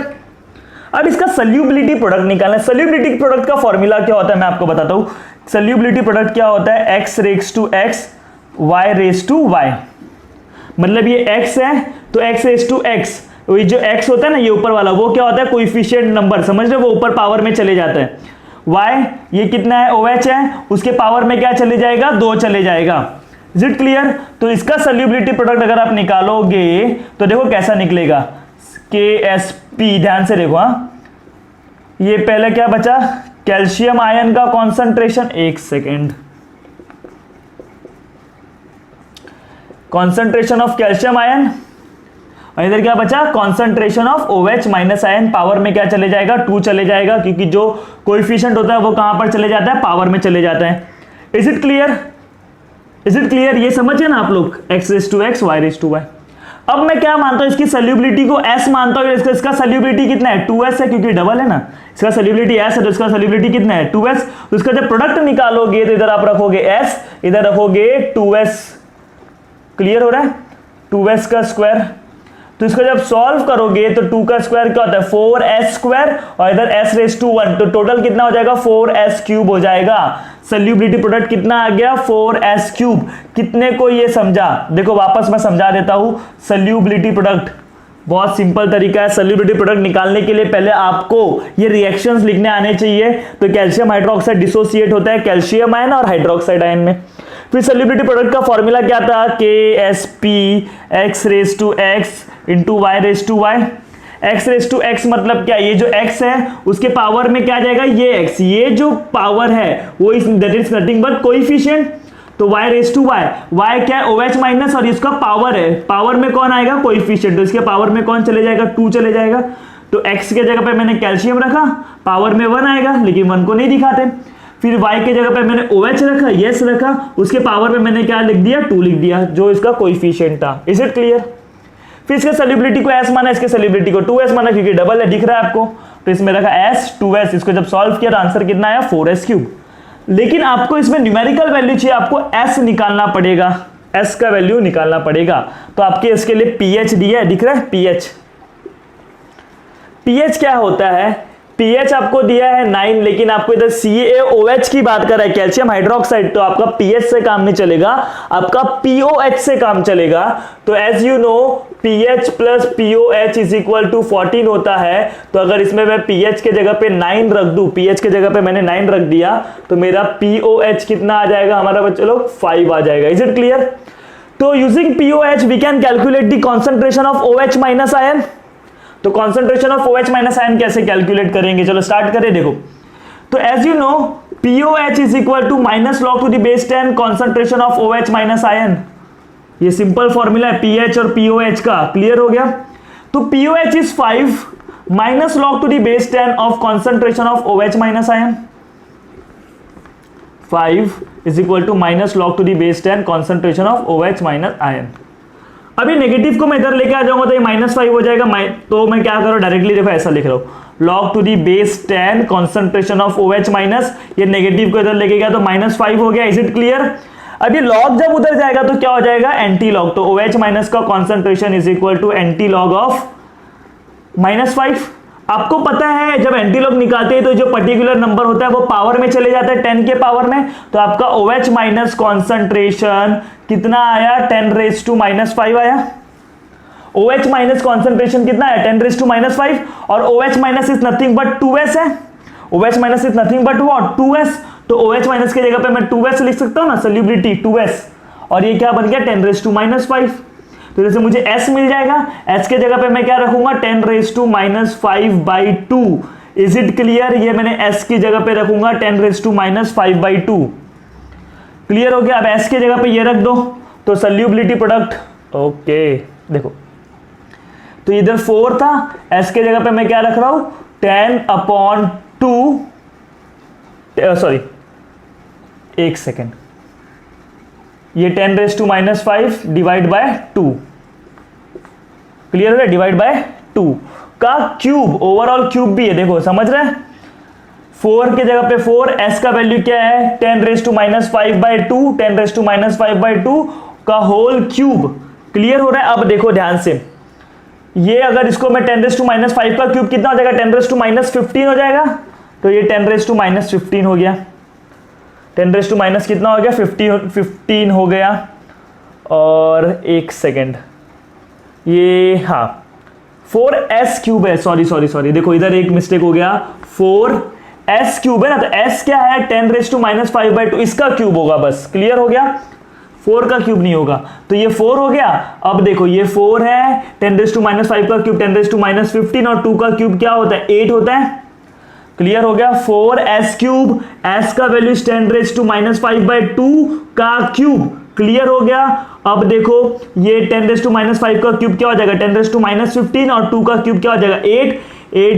अब इसका सल्यूबिलिटी प्रोडक्ट निकालना है। सल्यूबिलिटी प्रोडक्ट का फॉर्मूला क्या होता है मैं आपको बताता हूं। सल्यूबिलिटी प्रोडक्ट क्या होता है, x raise to x y raise to y। मतलब ये x है तो x रेज टू x, ये जो x होता है ना ये ऊपर वाला, वो क्या होता है, कोएफिशिएंट नंबर, समझ रहे हो, वो ऊपर पावर में चले जाता है। y ये कितना है, OH है, उसके पावर में क्या चले जाएगा, 2 चले जाएगा। Is it clear? तो इसका सल्यूबिलिटी प्रोडक्ट अगर आप निकालोगे तो देखो कैसा निकलेगा, KSP। ध्यान से देखो, हाँ ये पहले क्या बचा, कैल्शियम आयन का कॉन्सेंट्रेशन, एक second, concentration of calcium ion, और इधर क्या बचा, concentration of OH minus ion, power में क्या चले जाएगा, 2 चले जाएगा, क्योंकि जो कोएफिशिएंट होता है वो कहां पर चले जाता है, पावर में चले जाता है। Is it clear? Is it clear? ये समझिए ना आप लोग, x raise to x y raise to y। अब मैं क्या मानता हूं, इसकी सल्यूबिलिटी को S मानता हूं। इसका सल्यूबिलिटी कितना है, 2S है, क्योंकि डबल है ना। इसका सल्यूबिलिटी S है तो इसका सल्यूबिलिटी कितना है, 2S। तो इसका जब प्रोडक्ट निकालोगे तो इधर आप रखोगे S, इधर रखोगे 2S। क्लियर हो रहा है, 2S का स्क्वायर। तो इसको जब सॉल्व करोगे तो 2 का स्क्वायर क्या होता है, 4s स्क्वायर, और इधर s रेज टू 1, तो टोटल कितना हो जाएगा, 4s क्यूब हो जाएगा। सल्यूबिलिटी प्रोडक्ट कितना आ गया, 4s क्यूब। कितने को ये समझा, देखो वापस मैं समझा देता हूं। सल्यूबिलिटी प्रोडक्ट बहुत सिंपल तरीका है। सल्यूबिलिटी प्रोडक्ट निकालने के लिए पहले आपको ये रिएक्शंस लिखने आने चाहिए। तो कैल्शियम हाइड्रोक्साइड डिसोसिएट होता है कैल्शियम आयन और हाइड्रोक्साइड आयन में। फिर सल्यूबिलिटी प्रोडक्ट का फॉर्मूला क्या था, KSP x raise to x into y raise to y। x raise to x मतलब क्या, ये जो x है उसके पावर में क्या जाएगा, ये x, ये जो पावर है वो is that is nothing but coefficient. तो y raise to y, y क्या है, OH माइनस, और इसका पावर है, पावर में कौन आएगा, कोएफिशिएंट, तो इसके पावर में कौन चले जाएगा, 2 चले जाएगा। तो x के जगह पे मैंने कैल्शियम रखा, पावर में 1 आएगा, लेकिन 1 को नहीं दिखाते। फिर y के जगह पे मैंने OH रखा, yes रखा, उसके पावर में मैंने क्या लिख दिया, 2 लिख दिया, जो इसका कोएफिशिएंट था। Is it clear? फिर इसके सल्यूबिलिटी को S माना, इसके सल्यूबिलिटी को 2S माना, क्योंकि डबल है, दिख रहा है आपको। तो इसमें रखा S 2S, इसको जब सॉल्व किया तो आंसर कितना आया, 4S क्यूब। लेकिन आपको इसमें न्यूमेरिकल वैल्यू चाहिए, आपको S निकालना पड़ेगा, S का वैल्यू निकालना पड़ेगा। तो आपके इसके लिए pH दिया है, दिख रहा है pH। pH क्या होता है, पीएच आपको दिया है 9, लेकिन आपको इधर CaOH की बात कर रहा है, कैल्शियम हाइड्रोक्साइड, तो आपका पीएच से काम नहीं चलेगा, आपका POH से काम चलेगा। तो as you know pH plus POH is equal to 14 होता है। तो अगर इसमें मैं पीएच के जगह पे 9 रख दूं, पीएच के जगह पे मैंने 9 रख दिया, तो मेरा POH कितना आ जाएगा हमारा बच्चे लोग, 5 आ जाएगा। Is it clear? तो using POH we can calculate the concentration of OH minus ion. तो concentration of OH minus ion कैसे कैलकुलेट करेंगे, चलो स्टार्ट करें। देखो, तो as you know POH is equal to minus log to the base 10 concentration of OH minus ion. ये simple formula है pH और POH का, क्लियर हो गया। तो POH is 5 minus log to the base 10 of concentration of OH minus ion. 5 is equal to minus log to the base 10 concentration of OH minus ion. अभी negative को मैं इधर लेके आ जाऊंगा तो ये -5 हो जाएगा। तो मैं क्या करूं, डायरेक्टली देखो ऐसा लिख रहा हूं, log to the base 10 concentration of OH minus, ये नेगेटिव को इधर लेके गया तो -5 हो गया। Is it clear? अभी लॉग जब उधर जाएगा तो क्या हो जाएगा, एंटी लॉग। तो OH माइनस का concentration is equal to anti log of -5। आपको पता है जब एंटी लॉग निकालते हैं तो जो पर्टिकुलर नंबर होता है वो पावर में चले जाता है, 10 के पावर में। तो आपका OH माइनस कॉन्सेंट्रेशन कितना आया, 10⁻⁻5 आया। OH माइनस कॉन्सेंट्रेशन कितना है, 10⁻⁻5। और OH minus is nothing but 2s है। OH minus is nothing but what, 2s। तो OH माइनस की जगह पे मैं 2s लिख सकता हूं ना, सॉल्युबिलिटी 2s। और ये क्या बन गया, 10⁻⁻5। तो जैसे मुझे S मिल जाएगा, S के जगह पे मैं क्या रखूंगा, 10⁻⁵/2। Is it clear? ये मैंने S की जगह पे रखूंगा 10⁻⁵/2। क्लियर हो गया? अब S की जगह पे ये रख दो, तो सॉल्युबिलिटी प्रोडक्ट, ओके देखो, तो इधर 4 था, S के जगह पे मैं क्या रख रहा हूं, 10/2, सॉरी एक सेकेंड, ये 10⁻⁻5 डिवाइड बाय 2, क्लियर हो गया, डिवाइड बाय 2 का क्यूब, ओवरऑल क्यूब भी है, देखो समझ रहे हैं। 4 के जगह पे 4, S का वैल्यू क्या है, 10⁻⁵5/2, 10⁻⁵5/2 का होल क्यूब। क्लियर हो रहा है? अब देखो ध्यान से, ये अगर इसको मैं 10⁻⁵5 का क्यूब कितना हो जाएगा, 10⁻⁻15 हो जाएगा। तो ये 10⁻⁻15 हो गया, 10⁻⁻ कितना हो गया, 15 हो गया। और एक सेकेंड, ये हाँ 4s क्यूब है, सॉरी देखो इधर एक मिस्टेक हो गया, 4s क्यूब है ना, तो s क्या है, 10⁻⁵5/2, इसका क्यूब होगा बस। क्लियर हो गया? 4 का क्यूब नहीं होगा। तो ये 4 हो गया। अब देखो ये 4 है, 10⁻⁵5 का क्यूब 10⁻⁻15, और 2 का क्यूब क्या होता है, 8 होता है। क्लियर हो गया? 4s क्यूब, s का वैल्यू 10⁻⁵5/2 का क्यूब। क्लियर हो गया? अब देखो ये 10⁻⁵5 का क्यूब क्या हो जाएगा, 10⁻⁻15, और 2 का क्यूब क्या हो जाएगा, 8, 8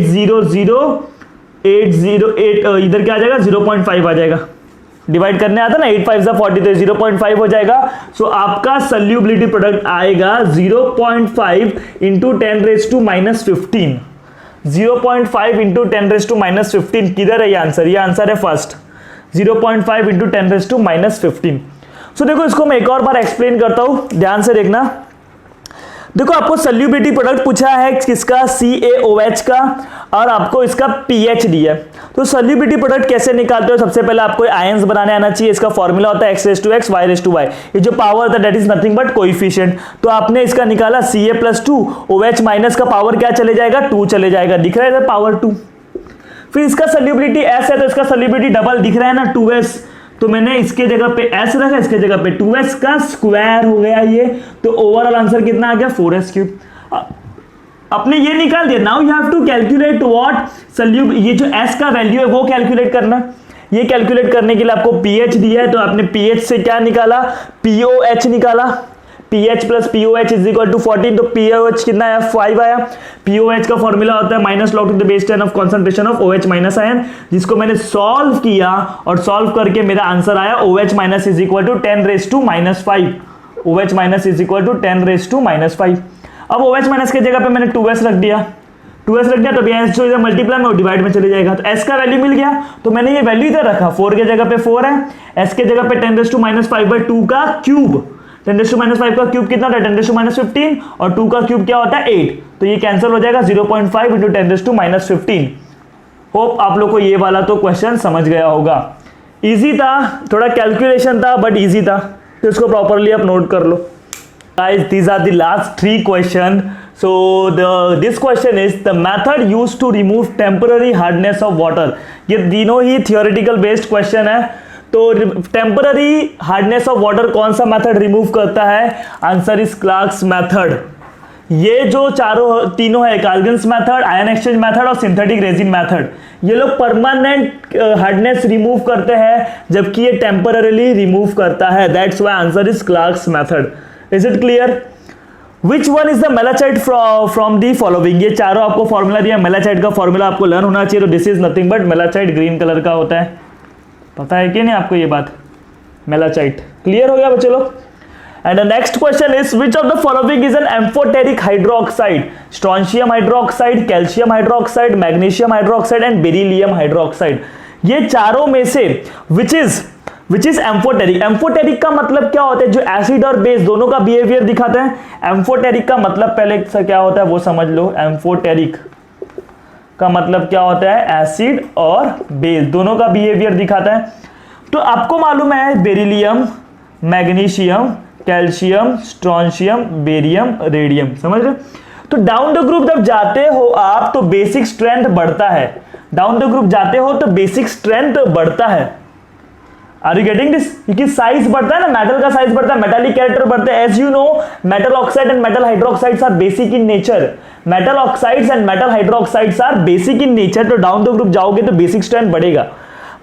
इधर क्या आ जाएगा, 0.5 आ जाएगा। डिवाइड करने आता ना, 8×5 = 40, तो 0.5 हो जाएगा। सो आपका सॉल्युबिलिटी प्रोडक्ट आएगा 0.5 इंटू 10⁻⁻15। 0.5 इंटू 10⁻⁻15 किधर है ये आंसर, ये आंसर है फर्स्ट, 0.5 इंटू 10⁻⁻15। सो देखो इसको मैं एक और बार एक्सप्लेन करता हूं, ध्यान से देखना। देखो आपको सॉल्युबिलिटी प्रोडक्ट पूछा है किसका, CaOH का, और आपको इसका pH दिया है। तो सॉल्युबिलिटी प्रोडक्ट कैसे निकालते हो, सबसे पहले आपको आयंस बनाने आना चाहिए। इसका फॉर्मूला होता है x⁻⁴ y⁻⁴। ये जो पावर होता है that is nothing but coefficient. तो आपने इसका निकाला Ca+2, OH माइनस का पावर क्या चले जाएगा, 2 चले जाएगा, दिख रहा है पावर 2। फिर इसका सॉल्युबिलिटी S है तो इसका सॉल्युबिलिटी डबल दिख रहा है ना, 2s। तो मैंने इसके जगह पे s रखा, इसके जगह पे 2s का स्क्वायर हो गया ये। तो ओवरऑल आंसर कितना आ गया, 4s क्यूब। आपने ये निकाल दिया। Now you have to calculate what soluble, ये जो s का वैल्यू है वो कैलकुलेट करना। ये कैलकुलेट करने के लिए आपको pH दिया है, तो आपने pH से क्या निकाला, POH निकाला। pH plus POH is equal to 14, तो POH कितना आया, 5 आया। POH का फॉर्मूला होता है minus log to the base 10 of concentration of OH minus ion, जिसको मैंने सॉल्व किया और सॉल्व करके मेरा आंसर आया OH minus is equal to 10⁻⁻5। OH minus is equal to 10⁻⁻5। अब OH माइनस की जगह पे मैंने 2s रख दिया, 2s रख दिया, तो जो इधर मल्टीप्लाई में डिवाइड में चले जाएगा। तो s का वैल्यू मिल गया, तो मैंने ये वैल्यू इधर रखा, 4 के जगह पे 4 है, s के जगह पे 10⁻⁵5/2 का क्यूब। 10⁻⁵5 का क्यूब कितना होता है, 10⁻⁻15, और 2 का क्यूब क्या होता है, 8। तो ये कैंसिल हो जाएगा, 0.5 इंटू 10⁻⁻15। होप आप लोग को ये वाला तो क्वेश्चन समझ गया होगा। इजी था, थोड़ा कैलकुलेशन था बट इजी था, तो इसको प्रॉपरली आप नोट कर लो। Guys these are the last 3 question. So this question is the method used to remove temporary hardness of water. ये तीनों ही थियोरेटिकल बेस्ड क्वेश्चन है। तो टेम्पररी हार्डनेस ऑफ वाटर कौन सा मेथड रिमूव करता है? Answer is Clark's method. ये जो तीनों है, कार्गन्स मेथड, आयन एक्सचेंज मेथड और सिंथेटिक रेजिन मेथड, ये लोग परमानेंट हार्डनेस रिमूव करते हैं, जबकि ये टेम्पररीली रिमूव करता है। That's why answer is Clark's method. Is it clear? Which one is the malachite from the following? ये चारों आपको फॉर्मूला दिया, मेलाचाइट का फॉर्मूला आपको लर्न होना चाहिए। तो this is nothing but malachite green colour का होता है। पता है कि नहीं आपको ये बात? मेलाचाइट। क्लियर हो गया बच्चे लोग? And the next question is, which of the following is an amphoteric hydroxide? Strontium hydroxide, calcium hydroxide, magnesium hydroxide and beryllium hydroxide. ये चारों में से which is amphoteric? Amphoteric का मतलब क्या होता है? जो एसिड और बेस दोनों का बिहेवियर दिखाते हैं। एम्फोटेरिक का मतलब पहले से क्या होता है वो समझ लो। एम्फोटेरिक का मतलब क्या होता है? एसिड और बेस दोनों का बिहेवियर दिखाता है। तो आपको मालूम है beryllium, magnesium, calcium, strontium, barium, radium, समझ रहे? तो डाउन द ग्रुप जब जाते हो आप तो बेसिक स्ट्रेंथ बढ़ता है। डाउन द ग्रुप जाते हो तो बेसिक स्ट्रेंथ बढ़ता है। Are you getting this? क्योंकि साइज बढ़ता है ना, मेटल का साइज बढ़ता है, मेटालिक कैरेक्टर बढ़ता है। As you know metal oxide and metal hydroxides are basic in nature. Metal oxides and metal hydroxides are basic in nature. तो डाउन द ग्रुप जाओगे तो बेसिक स्ट्रेंथ बढ़ेगा।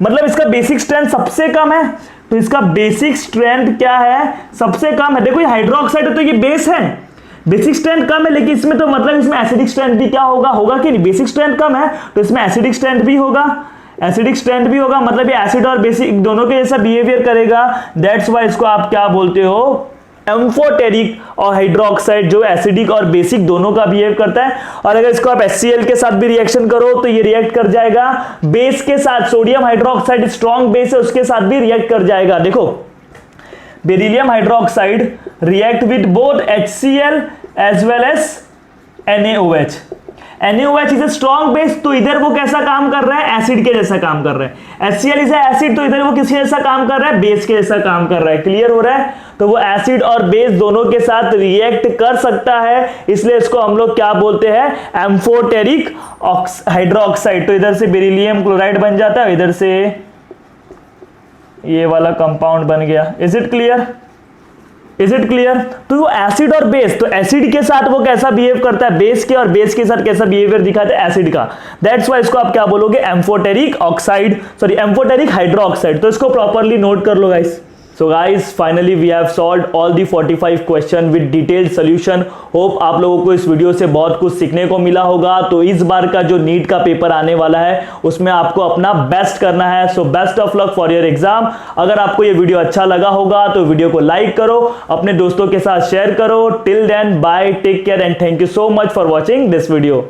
मतलब इसका बेसिक स्ट्रेंथ सबसे कम है, तो इसका बेसिक स्ट्रेंथ क्या है? सबसे कम है। देखो ये हाइड्रोक्साइड है तो ये बेस है, बेसिक स्ट्रेंथ कम है, लेकिन इसमें तो मतलब इसमें एसिडिक स्ट्रेंथ भी क्या होगा? होगा कि नहीं? बेसिक स्ट्रेंथ कम है तो इसमें एसिडिक स्ट्रेंथ भी होगा। एसिडिक स्ट्रेंथ भी होगा, मतलब ये एसिड और बेसिक दोनों के जैसा बिहेवियर करेगा। दैट्स वाई इसको आप क्या बोलते हो? एम्फोटेरिक। और हाइड्रोक्साइड जो एसिडिक और बेसिक दोनों का बिहेव करता है। और अगर इसको आप HCl के साथ भी रिएक्शन करो तो ये रिएक्ट कर जाएगा बेस के साथ। सोडियम हाइड्रोक्साइड स्ट्रॉन्ग बेस है, उसके साथ भी रिएक्ट कर जाएगा। देखो beryllium hydroxide react with both HCl as well as NaOH। NaOH is a strong base, तो इधर वो कैसा काम कर रहा है? एसिड के जैसा काम कर रहा है। HCl इज एसिड, तो इधर वो किसके जैसा काम कर रहा है? बेस के जैसा काम कर रहा है। क्लियर हो रहा है? तो वो एसिड और बेस दोनों के साथ रिएक्ट कर सकता है, इसलिए इसको हम लोग क्या बोलते हैं? Amphoteric hydroxide. तो इधर से बेरिलियम क्लोराइड बन जाता है, इधर से ये वाला कंपाउंड बन गया। Is it clear? Is it clear? तो वो एसिड और बेस, तो एसिड के साथ वो कैसा बिहेव करता है? बेस के, और बेस के साथ कैसा बिहेवियर दिखाता है? एसिड का। दैट्स वाई इसको आप क्या बोलोगे? Amphoteric oxide, sorry amphoteric hydroxide. तो इसको प्रॉपरली नोट कर लो guys. So guys, finally we have solved all the 45 question with detailed solution. Hope आप लोगों को इस वीडियो से बहुत कुछ सीखने को मिला होगा। तो इस बार का जो नीट का पेपर आने वाला है उसमें आपको अपना बेस्ट करना है। So best of luck for your exam. अगर आपको ये वीडियो अच्छा लगा होगा तो वीडियो को लाइक करो, अपने दोस्तों के साथ शेयर करो। Till then bye, take care and thank you so much for watching this video.